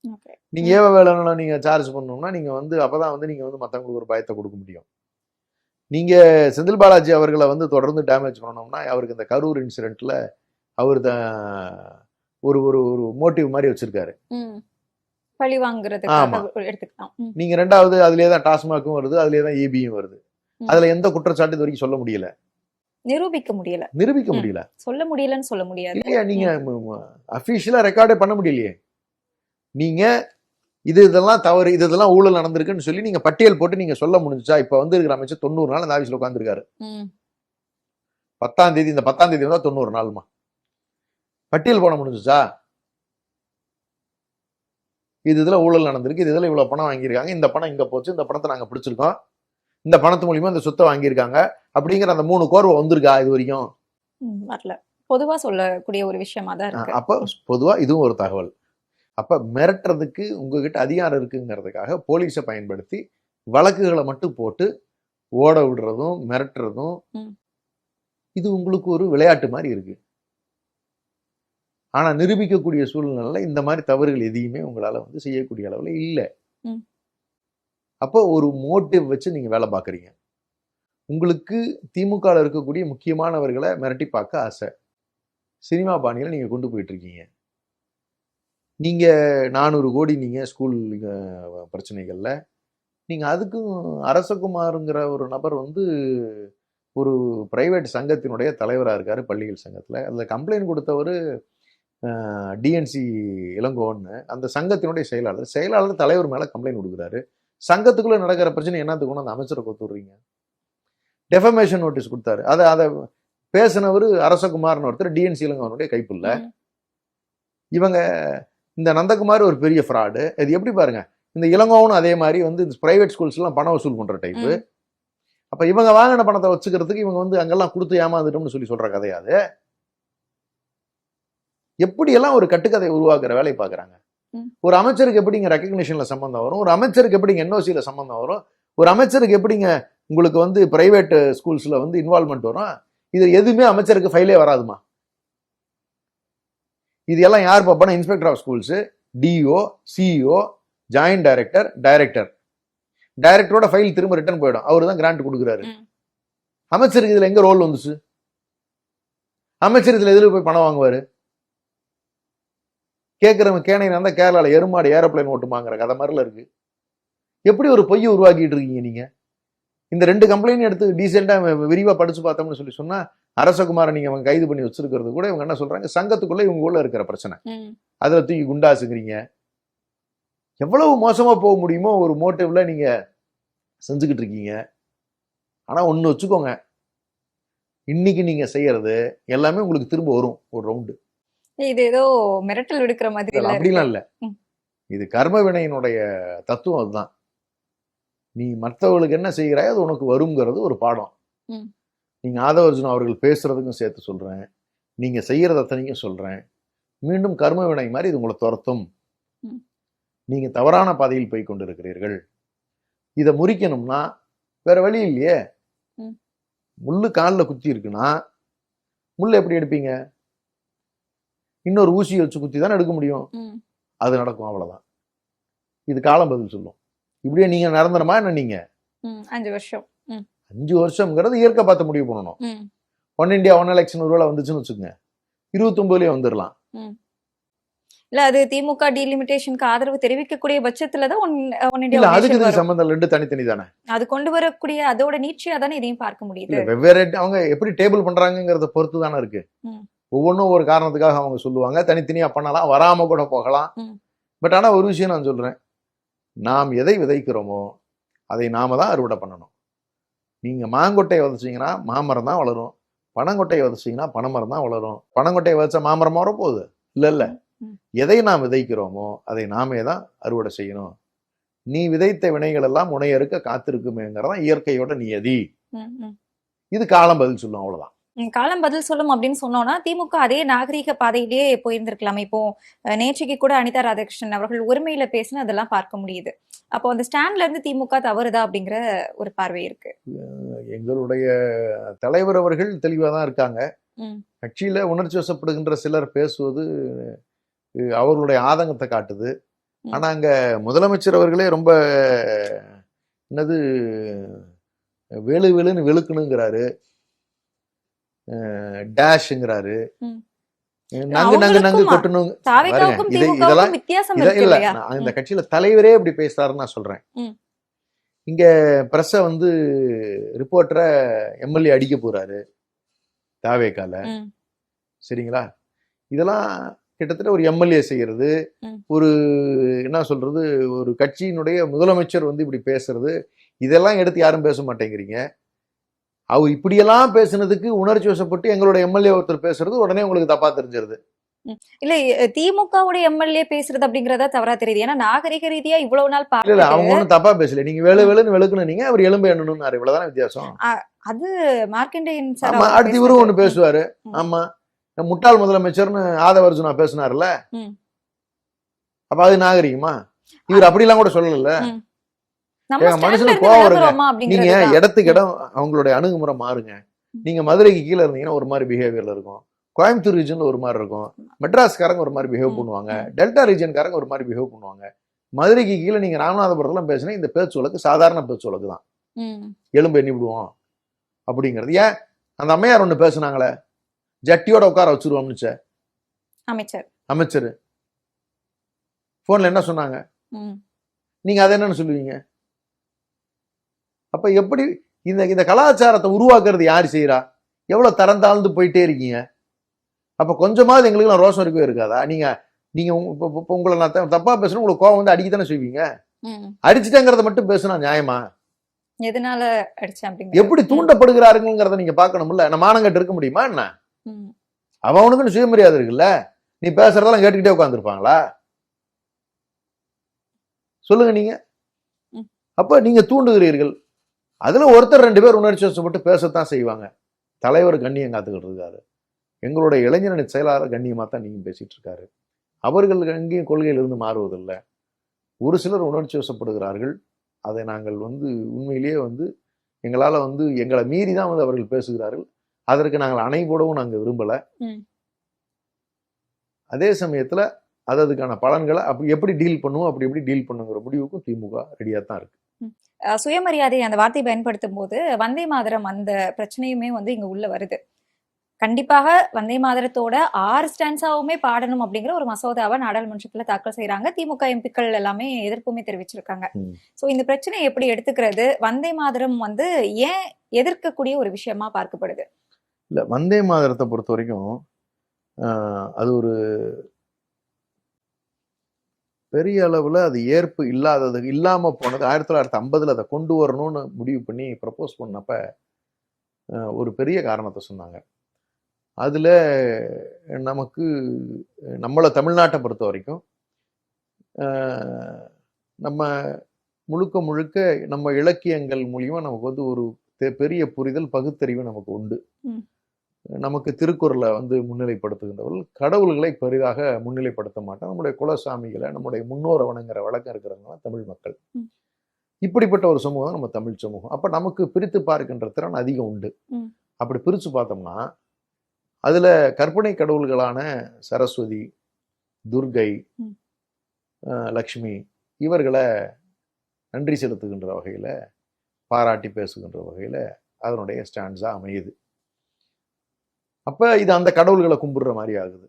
Okay. நீங்க ஏவ வேலைன்னு நீங்க சார்ஜ் பண்ணணும்னா நீங்க வந்து அப்பதான் வந்து நீங்க வந்து மற்றவங்களுக்கு ஒரு பயத்தை கொடுக்க முடியும். நீங்க செந்தில் பாலாஜி அவர்களை வந்து தொடர்ந்து டேமேஜ் பண்ணணும்னா அவருக்கு இந்த கரூர் இன்சிடென்ட்ல அவர் தான் ஒரு ஒரு ஒரு மோட்டிவ் மாதிரி வச்சிருக்காரு. பழி ஆமா. வாங்குறதுக்காக எடுத்துக்கலாம். நீங்க ரெண்டாவது அதுலயே தான் டாஸ்மாக்கும் வருது, அதுலயே தான் EBயும் வருது. அதுல எந்த குற்றச்சாட்டு இது வரைக்கும் சொல்ல முடியல, நிரூபிக்க முடியல, நிரூபிக்க முடியல. சொல்ல முடியலன்னு சொல்ல முடியாது. இல்லையா, நீங்க அபிஷியலா ரெக்கார்டே பண்ண முடியலையே. நீங்க இதெல்லாம் தவறு, இதெல்லாம் ஊழல் நடந்திருக்குன்னு சொல்லி நீங்க பட்டியல் போட்டு நீங்க சொல்ல முடிஞ்சுச்சா? இப்ப வந்து இருக்கிற அமைச்சர் 90 நாள் அந்த ஆபீஸ்ல உட்காந்துருக்காரு. 10ஆம் தேதி, இந்த 10ஆம் தேதி தான் 90 நாள்மா. பட்டியல் போட முடிஞ்சுச்சா? இதுல ஊழல் நடந்திருக்கு, இதுல இவ்வளவு பணம் வாங்கியிருக்காங்க, இந்த பணம் இங்க போச்சு, இந்த பணத்தை நாங்க பிடிச்சிருக்கோம், இந்த பணத்து மூலியமா இந்த சொத்தை வாங்கியிருக்காங்க அப்படிங்கிற அந்த 3 கோர்வை வந்திருக்கா இது வரைக்கும்? வரல. பொதுவா சொல்லக்கூடிய ஒரு விஷயமா தான் இருக்கு. அப்ப பொதுவா இதுவும் ஒரு தகவல். அப்ப மிரட்டுறதுக்கு உங்ககிட்ட அதிகாரம் இருக்குங்கிறதுக்காக போலீஸை பயன்படுத்தி வழக்குகளை மட்டும் போட்டு ஓட விடுறதும் மிரட்டுறதும் இது உங்களுக்கு ஒரு விளையாட்டு மாதிரி இருக்கு. ஆனா நிரூபிக்கக்கூடிய சூழ்நிலையில இந்த மாதிரி தவறுகள் எதையுமே உங்களால வந்து செய்யக்கூடிய அளவுல இல்லை. அப்போ ஒரு மோட்டிவ் வச்சு நீங்க வேலை பார்க்குறீங்க. உங்களுக்கு திமுக இருக்கக்கூடிய முக்கியமானவர்களை மிரட்டி பார்க்க ஆசை. சினிமா பாணியில நீங்க கொண்டு போயிட்டு இருக்கீங்க. நீங்க 400 கோடி நீங்க ஸ்கூல் பிரச்சனைகள்ல நீங்க அதுக்கும் அரசகுமாருங்கிற ஒரு நபர் வந்து ஒரு பிரைவேட் சங்கத்தினுடைய தலைவராக இருக்காரு பள்ளிகள் சங்கத்துல. அதுல கம்ப்ளைண்ட் கொடுத்தவர் டிஎன்சி இளங்கோன்னு அந்த சங்கத்தினுடைய செயலாளர் தலைவர் மேல கம்ப்ளைண்ட் கொடுக்குறாரு. சங்கத்துக்குள்ள நடக்கிற பிரச்சனை என்னத்துக்கு கொண்டு அந்த அமைச்சரை கொத்துடுறீங்க? டெஃபமேஷன் நோட்டீஸ் கொடுத்தாரு. அதை பேசினவர் அரசகுமார்னு ஒருத்தர் டிஎன்சி இளங்கோவனுடைய கைப்புள்ள. இவங்க இந்த நந்தகுமார் ஒரு பெரிய ஃப்ராடு. இது எப்படி பாருங்க, இந்த இளங்கோவனும் அதே மாதிரி வந்து பிரைவேட் ஸ்கூல்ஸ் எல்லாம் பணம் வசூல் பண்ற டைப்பு. அப்ப இவங்க வாங்கின பணத்தை வச்சுக்கிறதுக்கு இவங்க வந்து அங்கெல்லாம் கொடுத்து ஏமாந்துட்டோம்னு சொல்லி சொல்ற கதையாது. எப்படியெல்லாம் ஒரு கட்டுக்கதை உருவாக்குற வேலையை பாக்குறாங்க. ஒரு அமைச்சருக்கு எப்படிங்க ரெக்கக்னிஷன்ல சம்பந்தம் வரும்? ஒரு அமைச்சருக்கு எப்படிங்க NOCல சம்பந்தம் வரும்? ஒரு அமைச்சருக்கு எப்படிங்க உங்களுக்கு வந்து பிரைவேட் ஸ்கூல்ஸ்ல வந்து இன்வால்மெண்ட் வரும்? இது எதுவுமே அமைச்சருக்கு ஃபைலே வராதுமா. இது எல்லாம் யார் பார்ப்பானா? Inspector of schools, DO, CEO, joint டைரக்டரோட ஃபைல் திரும்ப ரிட்டர்ன் போயிடும். அவரு தான் கிராண்ட் கொடுக்குறாரு. அமைச்சருக்கு இதுல எங்க ரோல் வந்துச்சு? அமைச்சர் இதுல எதுல போய் பணம் வாங்குவாரு? கேட்கிறவங்க கேனையில இருந்தா கேரளால எருமாடு ஏரோப்ளைன் ஓட்டுமாங்கிற கதை மாதிரில இருக்கு. எப்படி ஒரு பொய்யை உருவாக்கிட்டு இருக்கீங்க நீங்க? இந்த 2 கம்ப்ளைண்ட் எடுத்து டீசெண்டா விரிவா படிச்சு பார்த்தோம்னு சொல்லி சொன்னா அரசகுமாரை நீங்க அவங்க கைது பண்ணி வச்சிருக்கிறது கூட இவங்க என்ன சொல்றாங்க, சங்கத்துக்குள்ள இவங்க உள்ள இருக்கிற பிரச்சனை, அதுல தூக்கி குண்டாசுங்கிறீங்க. எவ்வளவு மோசமா போக முடியுமோ ஒரு மோட்டிவ்ல நீங்க செஞ்சுக்கிட்டு இருக்கீங்க. ஆனா ஒண்ணு வச்சுக்கோங்க, இன்னைக்கு நீங்க செய்யறது எல்லாமே உங்களுக்கு திரும்ப வரும் ஒரு ரவுண்டு. இது ஏதோ மிரட்டல் விடுக்கிற மாதிரி அப்படிலாம் இல்ல. இது கர்ம வினையினுடைய தத்துவம். அதுதான், நீ மற்றவர்களுக்கு என்ன செய்கிறாய் அது உனக்கு வருங்கிறது ஒரு பாடம். நீங்க ஆதவர்ஜுன் அவர்கள் பேசுறதுக்கும் சேர்த்து சொல்றேன், நீங்க செய்யறது அத்தனைக்கும் சொல்றேன். மீண்டும் கர்ம வினை மாதிரி இது உங்களை துரத்தும். நீங்க தவறான பாதையில் போய் கொண்டிருக்கிறீர்கள். இதை முறிக்கணும்னா வேற வழி இல்லையே. முள்ளு காலில் குத்தி இருக்குன்னா முள்ளு எப்படி எடுப்பீங்க? இன்னொரு ஊசியை வச்சு குத்தி தானே எடுக்க முடியும். அது நடக்கும், அவ்வளவுதான். இது காலம் பதில் சொல்லும். இப்படியே நீங்க நிரந்தரமா என்ன? நீங்க 5 வருஷம் 5 வருஷம்ங்கிறது இயற்கை பார்த்து முடிவு பண்ணணும். ஒன் இண்டியா ஒன் எலெக்ஷன் ஒருவேளை வந்துச்சுன்னு வச்சுக்கோங்க, 29லயே வந்துடலாம். இல்ல அது திமுக டீலிமிட்டேஷனுக்கு ஆதரவு தெரிவிக்கக்கூடிய பட்சத்துலதான் அதுக்கு சம்பந்தம் 2 தனித்தனி தானே. அது கொண்டு வரக்கூடிய அதோட நீட்சியா தானே இதையும் பார்க்க முடியுது. வெவ்வேறு அவங்க எப்படி டேபிள் பண்றாங்கிறத பொறுத்து தானே இருக்கு. ஒவ்வொன்றும் ஒரு காரணத்துக்காக அவங்க சொல்லுவாங்க, தனித்தனியா பண்ணலாம், வராம கூட போகலாம். பட் ஆனா ஒரு விஷயம் நான் சொல்றேன், நாம் எதை விதைக்கிறோமோ அதை நாம தான் அறுவடை பண்ணணும். நீங்க மாங்கொட்டையை விதைச்சிங்கன்னா மாமரம் தான் வளரும், பனங்கொட்டையை விதைச்சிங்கன்னா பனைமரம் தான் வளரும். பனங்கொட்டையை விதைச்சா மாமரம் வர போகுது? இல்ல. எதை நாம் விதைக்கிறோமோ அதை நாமே தான் அறுவடை செய்யணும். நீ விதைத்த வினைகள் எல்லாம் உனையறுக்க காத்திருக்குமேங்கிறதான் இயற்கையோட நியதி. இது காலம் பதில் சொல்லும், அவ்வளவுதான். காலம் பதில் சொல்லும் அப்படின்னு சொன்னோம்னா திமுக அதே நாகரீக பாதையிலேயே போயிருந்திருக்கலாமே. இப்போ நேற்றைக்கு கூட அனிதா ராதாகிருஷ்ணன் அவர்கள் உரிமையில பேசின அதெல்லாம் பார்க்க முடியுது. அப்போ அந்த ஸ்டாண்ட்ல இருந்து திமுக தவறுதா அப்படிங்கிற ஒரு பார்வை இருக்கு. எங்களுடைய தலைவர் அவர்கள் தெளிவாக தான் இருக்காங்க. ம். கட்சியில உணர்ச்சி வசப்படுகின்ற சிலர் பேசுவது அவர்களுடைய ஆதங்கத்தை காட்டுது. ம். ஆனா அங்க முதலமைச்சர் அவர்களே ரொம்ப என்னது வெளு வெளுன்னு வெளுக்கணுங்கிறாரு, டேஷ்ங்கிறாரு, ம். நங்கு நங்கு நங்கு அவங்களுக்கும் கொட்டணும். தாவேகாவுக்கும் பாருங்க, இதெல்லாம் திமுகவுக்கும் வித்தியாசம் இல்ல இருக்கு இல்லையா? நான் இந்த கட்சியில தலைவரே இப்படி பேசுறாருன்னு நான் சொல்றேன். ம். இங்க பிரஸ்ஸ வந்து ரிப்போர்ட்டரை எம்எல்ஏ அடிக்க போறாரு தாவேகால. ம். சரிங்களா? இதெல்லாம் கிட்டத்தட்ட ஒரு எம்எல்ஏ செய்யறது, ம். ஒரு என்ன சொல்றது, ஒரு கட்சியினுடைய முதலமைச்சர் வந்து இப்படி பேசுறது, இதெல்லாம் எடுத்து யாரும் பேச மாட்டேங்கிறீங்க. அவர் இப்படியெல்லாம் பேசுனதுக்கு உணர்ச்சி வசப்பட்டு எங்களுடைய எம்எல்ஏ ஒருத்தர் பேசுறது உடனே உங்களுக்கு தப்பா தெரிஞ்சிருது. இல்ல திமுகவுடைய எம்எல்ஏ பேசுறது அப்படிங்கறதா தவறா தெரியுது. ஏன்னா நாகரிக ரீதியா இவ்வளவு நாள் இல்ல பார்த்துட்டு அவங்க ஒன்றும் தப்பா பேசல. நீங்க வேலு வேலுன்னு வெளுக்கணுன்னீங்க, அவர் எலும்பு எண்ணணும்னாரு. இவ்வளவுதானே வித்தியாசம். அது மார்க்கண்டேயன் சார் ஆமா, அவர் அடுத்து இவரும் ஒண்ணு பேசுறது. பேசுவாரு. ம். ஆமா, முட்டாள் முதலமைச்சர்னு ஆதவர்ஜுனா பேசினார்ல, ம். அப்ப அது நாகரிகமா? இவர் அப்படிலாம் கூட சொல்லல. ம். நம்ம ஏங்க, ஸ்டாண்ட்ல மனுஷனுக்கு இருந்து கோவம் வருங்க. விலகுறோமா நீங்க அப்படிங்கறது இடத்துக்கு இடம் அவங்களுடைய அணுகுமுறை மாறுங்க. நீங்க மதுரைக்கு கீழே இருந்தீங்கன்னா ஒரு மாதிரி பிஹேவியர்ல இருக்கும், கோயம்புத்தூர் ரீஜன்ல ஒரு மாதிரி இருக்கும், மெட்ராஸ்காரங்க ஒரு மாதிரி பிஹேவ் பண்ணுவாங்க, டெல்டா ரீஜன்காரங்க ஒரு மாதிரி பிஹேவ் பண்ணுவாங்க. மதுரைக்கு கீழே நீங்க ராமநாதபுரத்துல பேசினா இந்த பேச்சு வழக்கு சாதாரண பேச்சு வழக்கு தான். எலும்பு எண்ணி விடுவோம் அப்படிங்கிறது. ஏன் அந்த அம்மையார் ஒண்ணு பேசுனாங்களே, ஜட்டியோட உட்கார வச்சிருவோம்னுச்ச அமைச்சர். அமைச்சர் போன்ல என்ன சொன்னாங்க? ம். நீங்க அதை என்னன்னு சொல்லுவீங்க? அப்ப எப்படி இந்த கலாச்சாரத்தை உருவாக்குறது யாரு செய்யறா? எவ்வளவு தரம் தாழ்ந்து போயிட்டே இருக்கீங்க. அப்ப கொஞ்சமாவது எங்களுக்கு ரோஷம் இருக்கவே இருக்காதா? நீங்க இப்ப உங்களை நான் தப்பா பேசணும், உங்களுக்கு கோவம் வந்து அடிக்கத்தானே செய்வீங்க. ம். அடிச்சுட்டேங்கிறத மட்டும் பேசுனா நியாயமா? எதனால அடிச்சேன் அப்படிங்கிறது. எப்படி தூண்டப்படுகிறாருங்கிறத நீங்க பாக்கணும்ல. நம்ம மானங்கட்டு இருக்க முடியுமா என்ன? ம். அவனுக்குன்னு சுயமரியாதை இருக்குல்ல. நீ பேசுறதெல்லாம் கேட்டுக்கிட்டே உட்காந்துருப்பாங்களா? சொல்லுங்க நீங்க. ம். அப்ப நீங்க தூண்டுகிறீர்கள். அதுல ஒருத்தர் 2 பேர் உணர்ச்சி வசப்பட்டு பேசத்தான் செய்வாங்க. தலைவர் கண்ணியம் காத்துக்கிட்டு இருக்காரு. எங்களுடைய இளைஞரணி செயலாளர் கண்ணியமா தான் நீங்க பேசிட்டு இருக்காரு. அவர்கள் எங்கேயும் கொள்கையிலிருந்து மாறுவதில்லை. ஒரு சிலர் உணர்ச்சி வசப்படுகிறார்கள். அதை நாங்கள் வந்து உண்மையிலேயே வந்து எங்களால வந்து எங்களை மீறி தான் வந்து அவர்கள் பேசுகிறார்கள். அதற்கு நாங்கள் அணை போடவும் நாங்கள் விரும்பல. ம். அதே சமயத்துல அதுக்கான பலன்களை அப்படி எப்படி டீல் பண்ணுவோம், அப்படி எப்படி டீல் பண்ணுங்கிற முடிவுக்கும் திமுக ரெடியா தான் இருக்கு. சுயமரியாதை அந்த வார்த்தை பயன்படுத்தும் போது வந்தே மாதரம் அந்த பிரச்சனையுமே வந்து இங்க உள்ள வருது. கண்டிப்பாக வந்தே மாதரத்தோட 6 ஸ்டான்ஸாவுமே பாடணும் அப்படிங்கிற ஒரு மசோதாவை நாடாளுமன்றத்துல தாக்கல் செய்யறாங்க. திமுக எம்பிக்கள் எல்லாமே எதிர்ப்புமே தெரிவிச்சிருக்காங்க. சோ இந்த பிரச்சனையை எப்படி எடுத்துக்கிறது? வந்தே மாதரம் வந்து ஏன் எதிர்க்கக்கூடிய ஒரு விஷயமா பார்க்கப்படுது? இல்ல, வந்தே மாதரத்தை பொறுத்த வரைக்கும் அது ஒரு பெரிய அளவுல அது ஏற்பு இல்லாம போனது. 1950 அதை கொண்டு வரணும்னு முடிவு பண்ணி ப்ரப்போஸ் பண்ணப்ப ஒரு பெரிய காரணத்தை சொன்னாங்க. அதுல நமக்கு நம்மளை தமிழ்நாட்டை பொறுத்த வரைக்கும் நம்ம முழுக்க நம்ம இலக்கியங்கள் மூலியமா நமக்கு வந்து ஒரு பெரிய புரிதல், பகுத்தறிவு நமக்கு உண்டு. நமக்கு திருக்குறளை வந்து முன்னிலைப்படுத்துகின்றவர்கள் கடவுள்களை பெரிதாக முன்னிலைப்படுத்த மாட்டோம். நம்முடைய குலசாமிகளை, நம்முடைய முன்னோரை வணங்குற வழக்கம் இருக்கிறவங்க தமிழ் மக்கள். இப்படிப்பட்ட ஒரு சமூகம் நம்ம தமிழ் சமூகம். அப்ப நமக்கு பிரித்து பார்க்கின்ற திறன் அதிகம் உண்டு. அப்படி பிரிச்சு பார்த்தோம்னா அதுல கற்பனை கடவுள்களான சரஸ்வதி, துர்கை, லக்ஷ்மி இவர்களை நன்றி செலுத்துகின்ற வகையில, பாராட்டி பேசுகின்ற வகையில அதனுடைய ஸ்டாண்ட்ஸா அமையுது. அப்ப இது அந்த கடவுள்களை கும்பிடுற மாதிரி ஆகுது.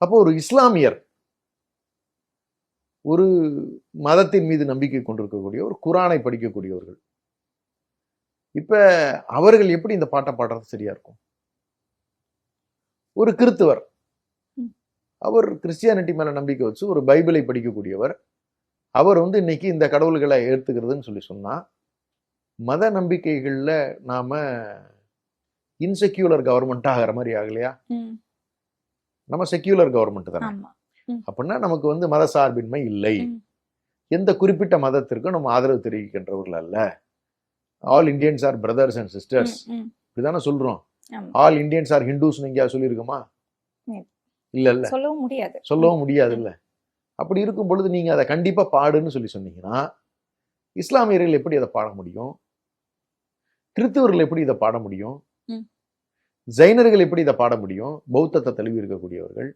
அப்போ ஒரு இஸ்லாமியர், ஒரு மதத்தின் மீது நம்பிக்கை கொண்டிருக்கக்கூடிய ஒரு குரானை படிக்கக்கூடியவர்கள், இப்ப அவர்கள் எப்படி இந்த பாட்டை பாடுறது சரியா இருக்கும்? ஒரு கிறிஸ்துவர், அவர் கிறிஸ்டியானிட்டி மேல நம்பிக்கை வச்சு ஒரு பைபிளை படிக்கக்கூடியவர், அவர் வந்து இன்னைக்கு இந்த கடவுள்களை ஏற்றுக்கிறதுன்னு சொல்லி சொன்னா, மத நம்பிக்கைகள்ல நாம இன்செக்யூலர் கவர்மெண்ட் ஆகிற மாதிரி ஆகலையா? நம்ம செக்யூலர் கவர்மெண்ட் தானே. அப்படின்னா நமக்கு வந்து மத சார்பின்மை இல்லை. எந்த குறிப்பிட்ட மதத்திற்கும் நம்ம ஆதரவு தெரிவிக்கின்றவர்கள் அல்ல. All Indians are brothers and sisters, இப்படிதானே சொல்றோம். ஆமா. ஆல் இந்தியன்ஸ் ஆர் ஹிந்துஸ்னு எங்கேயாவது சொல்லியிருக்குமா? ம். இல்ல சொல்லவும் முடியாது. சொல்லவும் முடியாது இல்ல. அப்படி இருக்கும் பொழுது நீங்க அதை கண்டிப்பா பாடுன்னு சொன்னீங்கன்னா இஸ்லாமியர்கள் எப்படி அதை பாட முடியும்? கிறிஸ்தவர்கள் எப்படி இதை பாட முடியும்? ம். ஜைனர்கள் எப்படி இதை பாட முடியும்? பௌத்தத்தை தழுவி இருக்கக்கூடியவர்கள்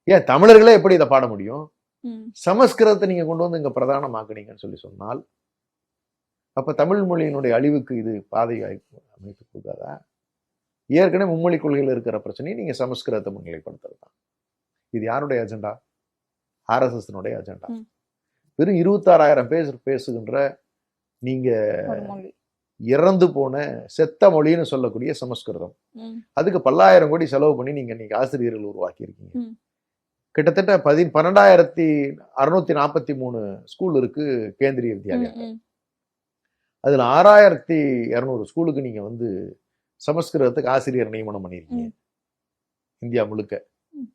ஏன் தமிழர்களே எப்படி இதை பாட முடியும்? ம். சமஸ்கிருதத்தை நீங்க கொண்டு வந்து இங்க பிரதானமாக்குனீங்கன்னு சொன்னால் அப்ப தமிழ் மொழியினுடைய அழிவுக்கு இது பாதை அமைத்து கொடுக்காதா? ஏற்கனவே மும்மொழி கொள்கையில் இருக்கிற பிரச்சனையை நீங்க சமஸ்கிருதத்தை முன்னிலைப்படுத்துறது தான். இது யாருடைய அஜெண்டா? ஆர்எஸ்எஸ்னுடைய அஜெண்டா. ம். வெறும் 26,000 பேர் பேசுகின்ற நீங்க ஒரு மொழி. இறந்து போன செத்த மொழின்னு சொல்லக்கூடிய சமஸ்கிருதம், ம். அதுக்கு 10,000 கோடி செலவு பண்ணி நீங்க இன்னைக்கு ஆசிரியர்கள் உருவாக்கி இருக்கீங்க. ம். கிட்டத்தட்ட 12,643 ஸ்கூல் இருக்கு கேந்திரிய வித்யாலயா. ம். அதுல 6,200 ஸ்கூலுக்கு நீங்க வந்து சமஸ்கிருதத்துக்கு ஆசிரியர் நியமனம் பண்ணிருக்கீங்க. ம். இந்தியா முழுக்க. ம்.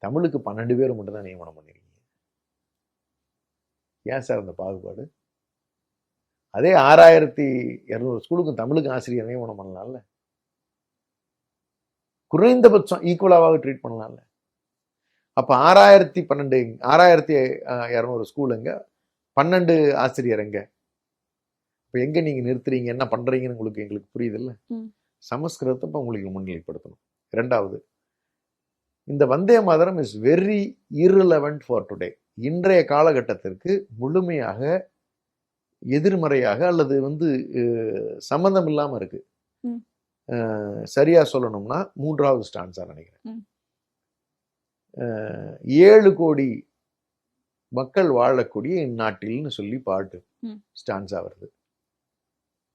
தமிழுக்கு 12 பேர் மட்டும் தான் நியமனம் பண்ணிருக்கீங்க. ஏன் சார் அந்த பாகுபாடு? அதே 6,200 ஸ்கூலுக்கும் தமிழுக்கு ஆசிரியர் நியமனம் பண்ணலாம்ல. குறைந்தபட்சம் ஈக்குவலாக ட்ரீட் பண்ணலாம்ல. அப்ப 6,200 ஸ்கூலுங்க, 12 ஆசிரியர் எங்க? இப்ப எங்க நீங்க நிறுத்துறீங்க, என்ன பண்றீங்கன்னு எங்களுக்கு புரியுது இல்ல. ம். சமஸ்கிருதத்தை இப்ப உங்களுக்கு முன்னிலைப்படுத்தணும். இரண்டாவது, இந்த Vande Mataram is very irrelevant for today. இன்றைய காலகட்டத்திற்கு முழுமையாக எதிர்மறையாக அல்லது வந்து சம்பந்தம் இல்லாம இருக்கு. ம். சரியா சொல்லணும்னா 3வது ஸ்டான்ஸா நினைக்கிறேன். ம். 7 கோடி மக்கள் வாழக்கூடிய இந்நாட்டில்னு சொல்லி பாட்டு ம். ஸ்டான்ஸா வருது.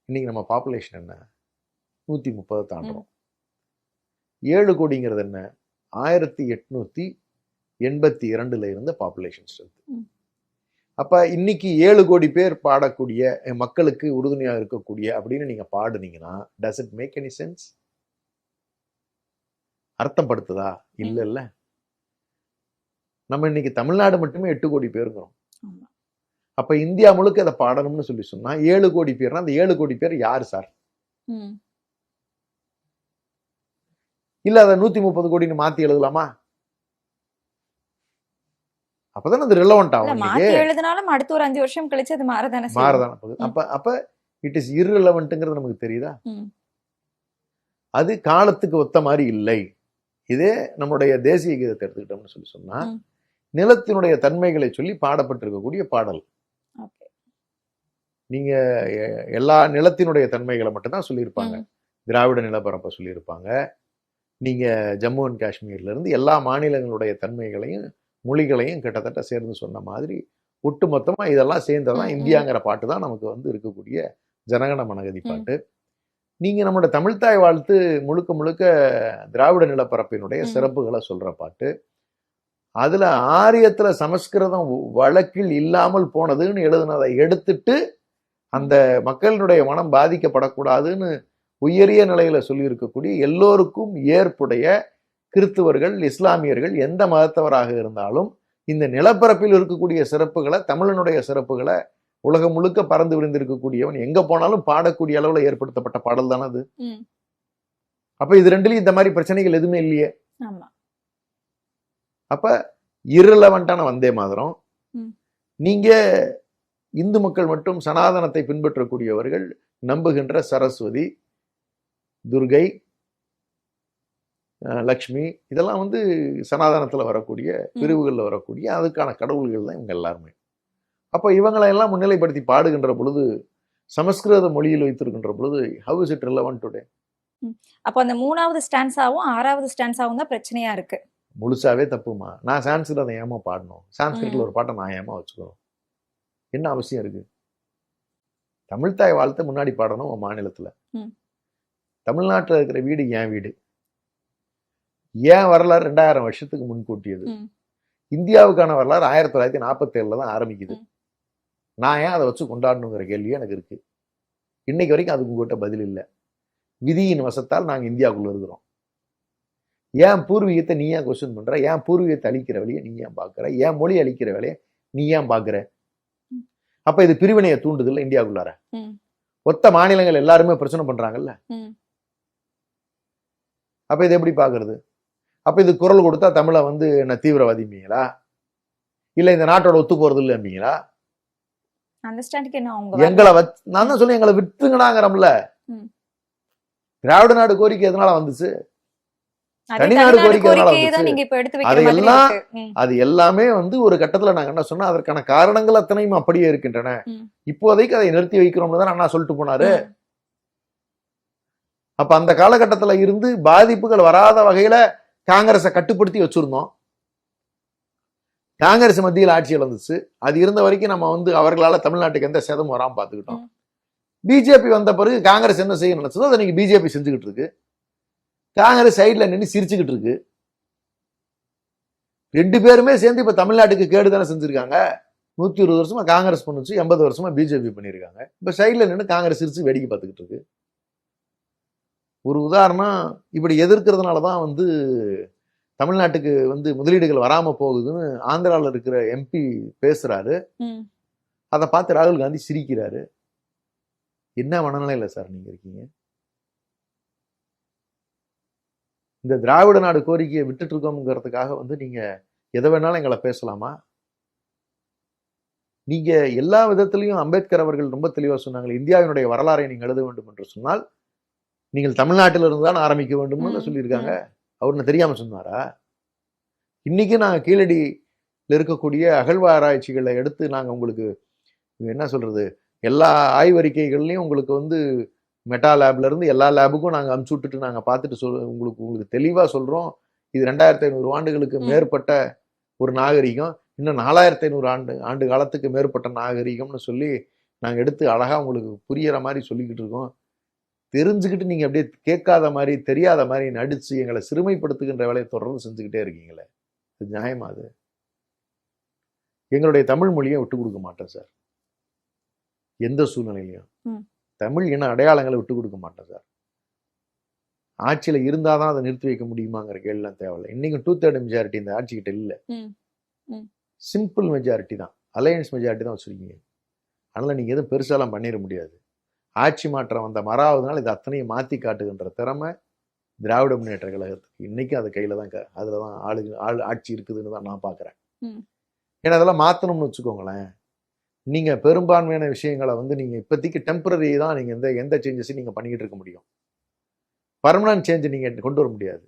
இன்னைக்கு நம்ம பாப்புலேஷன் என்ன? 130 தாண்டுறோம். 7 கோடிங்கிறது என்ன? 1882 இருந்த பாப்புலேஷன் ஸ்ட்ரென்த். ம். அப்ப இன்னைக்கு 7 கோடி பேர் பாடக்கூடிய மக்களுக்கு உறுதுணையாக இருக்கக்கூடிய அப்படின்னு நீங்க பாடுனீங்கன்னா does it make any sense? அர்த்தப்படுத்துதா? இல்ல இல்ல. நம்ம இன்னைக்கு தமிழ்நாடு மட்டுமே 8 கோடி பேருங்கிறோம். ஆமா. அப்ப இந்தியா முழுக்க அதை பாடணும்னு சொன்னா 7 கோடி பேர்னா அந்த 7 கோடி பேர் யாரு சார்? ம். இல்ல அதை 130 கோடின்னு மாத்தி எழுதலாமா? அப்பதான் அது ரிலவெண்ட் இல்ல, ஆகும். மாத்தி எழுதினாலும் அடுத்த ஒரு 5 வருஷம் கழிச்சு அது மாறதானே செய்யும். மாறதான போகுது. அப்ப இட் இஸ் irrelevantங்கிறது நமக்கு தெரியுதா? ம். அது காலத்துக்கு ஒத்த மாதிரி இல்லை. இதே நம்முடைய தேசிய கீதத்தை எடுத்துக்கிட்டோம்னு சொன்னா ம். நிலத்தினுடைய தன்மைகளை சொல்லி பாடப்பட்டிருக்கக்கூடிய பாடல். ஓகே. நீங்க எல்லா நிலத்தினுடைய தன்மைகளை மட்டும்தான் சொல்லியிருப்பாங்க. ம். திராவிட நிலப்பரப்பை சொல்லியிருப்பாங்க. நீங்க ஜம்மு அண்ட் காஷ்மீர்ல இருந்து எல்லா மாநிலங்களுடைய தன்மைகளையும் மொழிகளையும் கிட்டத்தட்ட சேர்ந்து சொன்ன மாதிரி ஒட்டுமொத்தமா இதெல்லாம் சேர்ந்ததான் ம். இந்தியாங்கிற பாட்டு தான் நமக்கு வந்து இருக்கக்கூடிய ஜனகண மனகதி ம். பாட்டு. நீங்க நம்மளோட தமிழ்த்தாய் வாழ்த்து முழுக்க முழுக்க திராவிட நிலப்பரப்பினுடைய ம். சிறப்புகளை சொல்ற பாட்டு. அதுல ஆரியத்துல சமஸ்கிருதம் வழக்கில் இல்லாமல் போனதுன்னு எழுதுனதை எடுத்துட்டு அந்த மக்களினுடைய மனம் பாதிக்கப்படக்கூடாதுன்னு உயரிய நிலையில சொல்லி இருக்கக்கூடிய எல்லோருக்கும் ஏற்புடைய கிறிஸ்துவர்கள், இஸ்லாமியர்கள், எந்த மதத்தவராக இருந்தாலும் இந்த நிலப்பரப்பில் இருக்கக்கூடிய சிறப்புகளை, தமிழனுடைய சிறப்புகளை உலகம் முழுக்க பறந்து விழுந்திருக்கக்கூடியவன் எங்க போனாலும் பாடக்கூடிய அளவுல ஏற்படுத்தப்பட்ட பாடல் தானே அது. ம். அப்ப இது ரெண்டுலயும் இந்த மாதிரி பிரச்சனைகள் எதுவுமே இல்லையே. ஆமா. அப்ப irrelevant-ஆன வந்தே மாதரம். ம். நீங்க இந்து மக்கள் மட்டும் சனாதனத்தை பின்பற்றக்கூடியவர்கள் நம்புகின்ற சரஸ்வதி, துர்கை, லக்ஷ்மி இதெல்லாம் வந்து சனாதனத்துல வரக்கூடிய பிரிவுகள்ல வரக்கூடிய அதுக்கான கடவுள்கள் தான் இவங்க எல்லாருமே. அப்ப இவங்களை எல்லாம் முன்னிலைப்படுத்தி பாடுகின்ற பொழுது சமஸ்கிருத மொழியில் வைத்திருக்கின்ற பொழுது how is it relevant today? அப்போ அந்த 3வது ஸ்டான்ஸாவும் 6வது ஸ்டான்ஸாவும் தான் பிரச்சனையா இருக்கு. முழுசாவே தப்புமா. நான் சான்ஸ்கிருதம் ஏமா பாடணும்? சான்ஸ்கிரிட்ல ஒரு பாட்டை நான் ஏமா வச்சுக்கணும்? என்ன அவசியம் இருக்கு? தமிழ்த்தாய் வாழ்த்தை முன்னாடி பாடணும் உன் மாநிலத்துல. ம். தமிழ்நாட்டுல இருக்கிற வீடு என் வீடு. ஏன் வரலாறு 2000 வருஷத்துக்கு முன்கூட்டியது. ம். இந்தியாவுக்கான வரலாறு 1947 தான் ஆரம்பிக்குது. ம். நான் ஏன் அதை வச்சு கொண்டாடணுங்கிற கேள்வி எனக்கு இருக்கு. இன்னைக்கு வரைக்கும் அதுக்கு உங்ககிட்ட பதில் இல்லை. விதியின் வசத்தால் நாங்க இந்தியாவுக்குள்ள இருக்கிறோம். ஏன் பூர்வீகத்தை நீ ஏன் கொஸ்டின் பண்ற? ஏன் பூர்வீகத்தை அழிக்கிற வேலையை நீ ஏன் பாக்குற? ஏன் மொழி அழிக்கிற வேலையை நீ ஏன் பாக்குற? அப்ப இது பிரிவினையை தூண்டுது இல்ல இந்தியாவுக்குள்ளார. ம். ஒத்த மாநிலங்கள் எல்லாருமே பிரச்சனை பண்றாங்கல்ல. ம். அப்ப இதை எப்படி பாக்குறது? அப்ப இது குரல் கொடுத்தா தமிழை வந்து என்ன தீவிரவாதிப்பீங்களா, இல்ல இந்த நாட்டோட ஒத்து போறது இல்லைம்பீங்களா? அண்டர்ஸ்டாண்டிங் என்ன அவங்க எங்களை நான் தான் சொல்லி எங்களை விட்டுங்கடாங்கிறோம்ல. திராவிட நாடு கோரிக்கை எதனால வந்துச்சு? தனிநாடு கோரிக்கை எதனால வந்துச்சு? நீங்க இப்ப எடுத்து வைக்கிற அது மாதிரி எல்லாம் இருக்கு. அது எல்லாமே வந்து ஒரு கட்டத்துல நாங்க என்ன சொன்னா அதற்கான காரணங்கள் அத்தனையும் அப்படியே இருக்கின்றன. இப்போதைக்கு அதை நிறுத்தி வைக்கிறோம்னு தான் அண்ணா சொல்லிட்டு போனாரு. அப்ப அந்த காலகட்டத்துல இருந்து பாதிப்புகள் வராத வகையில காங்கிரஸை கட்டுப்படுத்தி வச்சிருந்தோம். காங்கிரஸ் மத்தியில் ஆட்சியில் வந்துச்சு. அது இருந்த வரைக்கும் நம்ம வந்து அவர்களால தமிழ்நாட்டுக்கு எந்த சேதமும் வராம பாத்துக்கிட்டோம். பிஜேபி வந்த பிறகு காங்கிரஸ் என்ன செய்ய நினைச்சதோ அதை நீங்க பிஜேபி செஞ்சுக்கிட்டு இருக்கு. காங்கிரஸ் சைட்ல நின்று சிரிச்சுக்கிட்டு இருக்கு. 2 பேருமே சேர்ந்து இப்ப தமிழ்நாட்டுக்கு கேடு தானே செஞ்சிருக்காங்க. 120 வருஷமா காங்கிரஸ் பண்ணுச்சு, 80 வருஷமா பிஜேபி பண்ணிருக்காங்க. இப்ப சைட்ல நின்று காங்கிரஸ் சிரிச்சு வேடிக்கை பார்த்துக்கிட்டு இருக்கு. ஒரு உதாரணம், இப்படி எதிர்க்கிறதுனாலதான் வந்து தமிழ்நாட்டுக்கு வந்து முதலீடுகள் வராம போகுதுன்னு ஆந்திரால இருக்கிற எம்பி பேசுறாரு. அதை பார்த்து ராகுல் காந்தி சிரிக்கிறாரு. என்ன மனநிலையில சார் நீங்க இருக்கீங்க? இந்த திராவிட நாடு கோரிக்கையை விட்டுட்டு இருக்கோம்ங்கிறதுக்காக வந்து நீங்க எதை வேணாலும் எங்களை பேசலாமா? நீங்க எல்லா விதத்திலையும் அம்பேத்கர் அவர்கள் ரொம்ப தெளிவா சொன்னாங்க, இந்தியாவினுடைய வரலாறை நீங்க எழுத வேண்டும் என்று சொன்னால் நீங்கள் தமிழ்நாட்டில இருந்து தான் ஆரம்பிக்க வேண்டும்னு சொல்லியிருக்காங்க. அவருன்னு தெரியாம சொன்னாரா? இன்னைக்கு நாங்க கீழடியில் இருக்கக்கூடிய அகழ்வாராய்ச்சிகளை எடுத்து நாங்க உங்களுக்கு என்ன சொல்றது, எல்லா ஆய்வறிக்கைகள்லையும் உங்களுக்கு வந்து மெட்டா லேப்ல இருந்து எல்லா லேபுக்கும் நாங்க அனுப்பிச்சு விட்டுட்டு நாங்க பார்த்துட்டு உங்களுக்கு தெளிவா சொல்றோம். இது 2500 ஆண்டுகளுக்கு மேற்பட்ட ஒரு நாகரிகம், இன்னும் 4500 ஆண்டு காலத்துக்கு மேற்பட்ட நாகரிகம்னு சொல்லி நாங்க எடுத்து அழகா உங்களுக்கு புரியற மாதிரி சொல்லிக்கிட்டு இருக்கோம். தெரிஞ்சுக்கிட்டு நீங்க அப்படியே கேட்காத மாதிரி தெரியாத மாதிரி நடிச்சு எங்களை சிறுமைப்படுத்துகின்ற வேலையை தொடர்ந்து செஞ்சுக்கிட்டே இருக்கீங்களே, இது நியாயமா? அது எங்களுடைய தமிழ் மொழியை விட்டு கொடுக்க மாட்டேன் சார். எந்த சூழ்நிலையிலையும் தமிழ் இன அடையாளங்களை விட்டு கொடுக்க மாட்டேன் சார். ஆட்சியில இருந்தாதான் அதை நிறுத்தி வைக்க முடியுமாங்கிற கேள்விலாம் தேவையில்லை. இன்னைக்கு 2/3 மெஜாரிட்டி இந்த ஆட்சி கிட்ட இல்ல. சிம்பிள் மெஜாரிட்டி தான், அலையன்ஸ் மெஜாரிட்டி தான் வச்சிருக்கீங்க. அதனால நீங்க எதுவும் பெருசாலாம் பண்ணிட முடியாது. ஆட்சி மாற்றம் வந்த மறாவது இது அத்தனையும் மாத்தி காட்டுகின்ற திறமை திராவிட முன்னேற்ற கழகத்துக்கு இன்னைக்கு அது கையில தான், அதுலதான் ஆட்சி இருக்குதுன்னு தான் நான் பாக்குறேன். ஏன்னா அதெல்லாம் மாத்தணும்னு வச்சுக்கோங்களேன், நீங்க பெரும்பான்மையான விஷயங்களை வந்து நீங்க இப்போதைக்கு டெம்பரரி தான், நீங்க எந்த சேஞ்சஸையும் நீங்க பண்ணிக்கிட்டு இருக்க முடியும். பர்மனன்ட் சேஞ்ச் நீங்க கொண்டு வர முடியாது.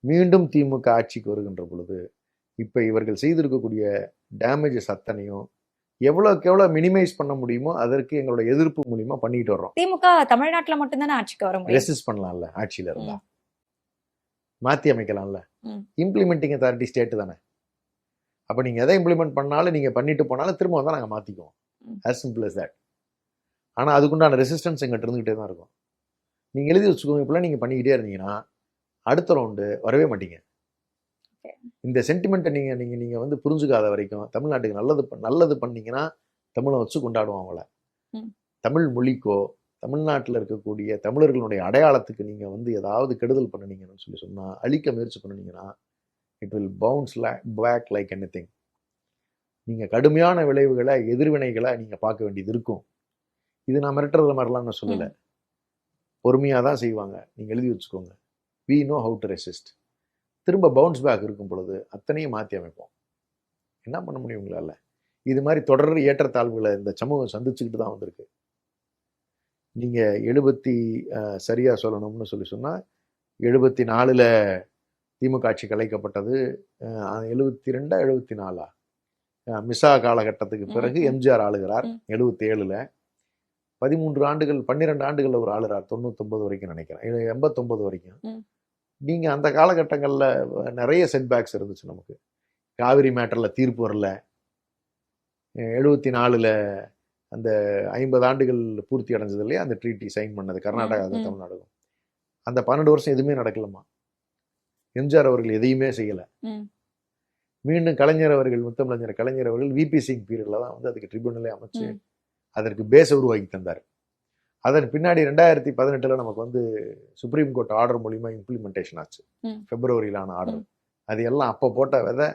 மீண்டும் திமுக ஆட்சிக்கு வருகின்ற பொழுது இப்ப இவர்கள் செய்திருக்கக்கூடிய டேமேஜஸ் அத்தனையும் எவ்வளவுக்கு எவ்வளவு மினிமைஸ் பண்ண முடியுமோ அதற்கு எங்களோட எதிர்ப்பு மூலியமா பண்ணிட்டு வர்றோம். திமுக தமிழ்நாட்டுல மட்டும்தானே ஆட்சிக்கு வர முடியும். ரெசிஸ்ட் பண்ணலாம்ல, ஆட்சியில இருந்தா மாத்தி அமைக்கலாம்ல. இம்ப்ளிமெண்டிங் அத்தாரிட்டி ஸ்டேட் தானே. அப்ப நீங்க எதை இம்ப்ளிமெண்ட் பண்ணாலும் நீங்க பண்ணிட்டு போனாலும் திரும்ப வந்தா நாங்க மாத்திக்குவோம். as simple as that. ஆனா அதுக்குண்டான ரெசிஸ்டன்ஸ் எங்கிட்ட இருந்துகிட்டே தான் இருக்கும். நீங்க எழுதி வச்சுக்கோங்க, இப்பெல்லாம் நீங்க பண்ணிக்கிட்டே இருந்தீங்கன்னா அடுத்த ரவுண்டு வரவே மாட்டீங்க. இந்த சென்டிமெண்ட்டை நீங்க நீங்க நீங்க வந்து புரிஞ்சுக்காத வரைக்கும் தமிழ்நாட்டுக்கு நல்லது பண்ணீங்கன்னா தமிழை வச்சு கொண்டாடுவோம் அவங்கள. தமிழ் மொழிக்கோ தமிழ்நாட்டில் இருக்கக்கூடிய தமிழர்களுடைய அடையாளத்துக்கு நீங்க வந்து ஏதாவது கெடுதல் பண்ணினீங்கன்னு சொன்னா, அழிக்க முயற்சி பண்ணினீங்கன்னா it will bounce back like anything. நீங்க கடுமையான விளைவுகளை எதிர்வினைகளை நீங்க பார்க்க வேண்டியது இருக்கும். இது நான் மிரட்டுறது மாதிரிலாம் நான் சொல்லலை, பொறுமையாக தான் செய்வாங்க. நீங்க எழுதி வச்சுக்கோங்க. we know how to resist. திரும்ப பவுன்ஸ் பேக் இருக்கும் பொழுது அத்தனையும் மாற்றி அமைப்போம். என்ன பண்ண முடியும் உங்களால? இது மாதிரி தொடர் ஏற்றத்தாழ்வுகளை இந்த சமூகம் சந்திச்சுக்கிட்டு தான் வந்திருக்கு. நீங்க 70 சரியா சொல்லணும்னு சொன்னா 74ல் திமுக ஆட்சி கலைக்கப்பட்டது. 72 74 மிசா காலகட்டத்துக்கு பிறகு எம்ஜிஆர் ஆளுகிறார். 77ல் 13 ஆண்டுகள் 12 ஆண்டுகள் ஒரு ஆளுறார். 99 வரைக்கும் நினைக்கிறேன், 89 வரைக்கும். நீங்க அந்த காலகட்டங்கள்ல நிறைய செட்பேக்ஸ் இருந்துச்சு நமக்கு. காவிரி மேட்டர்ல தீர்ப்பு வரல. 74ல் அந்த 50 ஆண்டுகள் பூர்த்தி அடைஞ்சது இல்லையா, அந்த ட்ரீட்டி சைன் பண்ணது கர்நாடகா தமிழ்நாடுக்கும். அந்த 12 வருஷம் எதுவுமே நடக்கலமா. எம்ஜிஆர் அவர்கள் எதையுமே செய்யல. மீண்டும் கலைஞர் அவர்கள், முத்தமிழர் கலைஞர் அவர்கள் விபி சிங் பீரியட்ல தான் வந்து அதுக்கு ட்ரிபியூனலே அமைச்சு அதற்கு பேஸை உருவாக்கி தந்தார். அதன் பின்னாடி 2018ல் நமக்கு வந்து சுப்ரீம் கோர்ட் ஆர்டர் மூலியமா இம்ப்ளிமெண்டேஷன் ஆச்சு. பிப்ரவரியிலான ஆர்டர். அது எல்லாம் அப்போ போட்ட விதை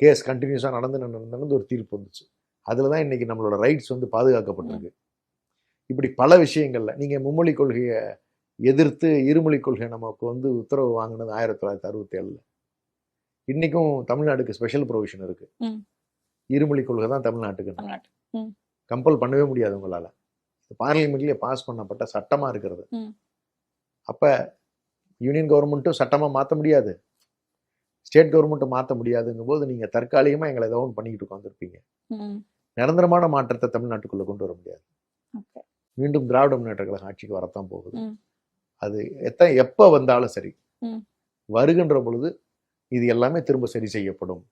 கேஸ் கண்டினியூஸாக நடந்து ஒரு தீர்ப்பு வந்துச்சு. அதில் தான் இன்னைக்கு நம்மளோட ரைட்ஸ் வந்து பாதுகாக்கப்பட்டிருக்கு. இப்படி பல விஷயங்கள்ல நீங்க மும்மொழி கொள்கையை எதிர்த்து இருமொழி கொள்கை நமக்கு வந்து உத்தரவு வாங்கினது 1967. இன்னைக்கும் தமிழ்நாட்டுக்கு ஸ்பெஷல் ப்ரொவிஷன் இருக்கு. இருமொழி கொள்கை தான் தமிழ்நாட்டுக்கு. கம்பல் பண்ணவே முடியாது உங்களால. பார்லிமெண்ட்லயே பாஸ் பண்ணப்பட்ட சட்டமா இருக்கிறது. அப்ப யூனியன் கவர்மெண்ட்டும் சட்டமா மாற்ற முடியாது, ஸ்டேட் கவர்மெண்ட்டும் மாற்ற முடியாதுங்கும் போது நீங்க தற்காலிகமா எங்களை ஏதோ ஒன்று பண்ணிக்கிட்டு உட்காந்துருப்பீங்க. நிரந்தரமான மாற்றத்தை தமிழ்நாட்டுக்குள்ள கொண்டு வர முடியாது. மீண்டும் திராவிட முன்னேற்ற கழகம் ஆட்சிக்கு வரத்தான் போகுது. அது எப்ப வந்தாலும் சரி, வருகின்ற பொழுது இது எல்லாமே திரும்ப சரி செய்யப்படும்.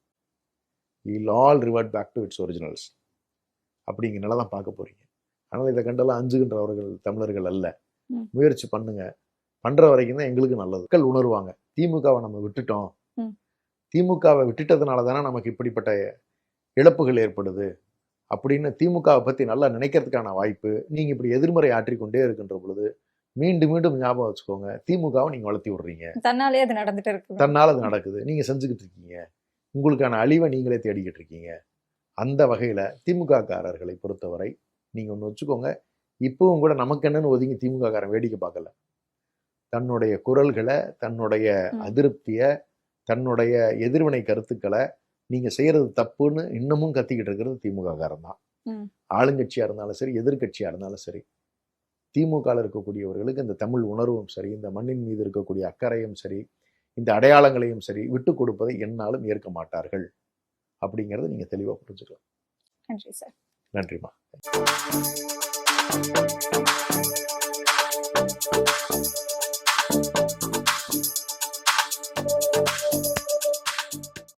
Will all revert back to its originals அப்படிங்கிற நிலை தான் பார்க்க போறீங்க. ஆனால் இதை கண்டெல்லாம் அஞ்சுகின்றவர்கள் தமிழர்கள் அல்ல. முயற்சி பண்ணுங்க. பண்ற வரைக்கும் தான் எங்களுக்கு நல்லது. மக்கள் உணர்வாங்க, திமுகவை நம்ம விட்டுட்டோம், திமுகவை விட்டுட்டதுனால தானே நமக்கு இப்படிப்பட்ட இழப்புகள் ஏற்படுது அப்படின்னு திமுகவை பத்தி நல்லா நினைக்கிறதுக்கான வாய்ப்பு நீங்க இப்படி எதிர்மறை ஆற்றிக்கொண்டே இருக்கின்ற பொழுது மீண்டும் மீண்டும் ஞாபகம் வச்சுக்கோங்க, திமுகவை நீங்க வளர்த்தி விடுறீங்க. தன்னாலே அது நடந்துட்டு இருக்கு. தன்னால அது நடக்குது. நீங்க செஞ்சுக்கிட்டு இருக்கீங்க. உங்களுக்கான அழிவை நீங்களே தேடிக்கிட்டு இருக்கீங்க. அந்த வகையில திமுக காரர்களை பொறுத்தவரை நீங்க ஒண்ணு வச்சுக்கோங்க, இப்பவும் கூட நமக்கு என்னன்னு ஒதுங்கி திமுக காரன் வேடிக்கை பார்க்கல. தன்னுடைய குரல்களை, தன்னுடைய அதிருப்திய, தன்னுடைய எதிர்வினை கருத்துக்களை நீங்க செய்யறது தப்புன்னு இன்னமும் கத்திக்கிட்டு இருக்கிறது திமுக காரன் தான். ஆளுங்கட்சியா இருந்தாலும் சரி, எதிர்கட்சியா இருந்தாலும் சரி, திமுகவில் இருக்கக்கூடியவர்களுக்கு இந்த தமிழ் உணர்வும் சரி, இந்த மண்ணின் மீது இருக்கக்கூடிய அக்கறையும் சரி, இந்த அடையாளங்களையும் சரி விட்டு கொடுப்பதை என்னாலும் ஏற்க மாட்டார்கள் அப்படிங்கிறத நீங்க தெளிவா புரிஞ்சுக்கலாம். நன்றி சார். நன்றிமா.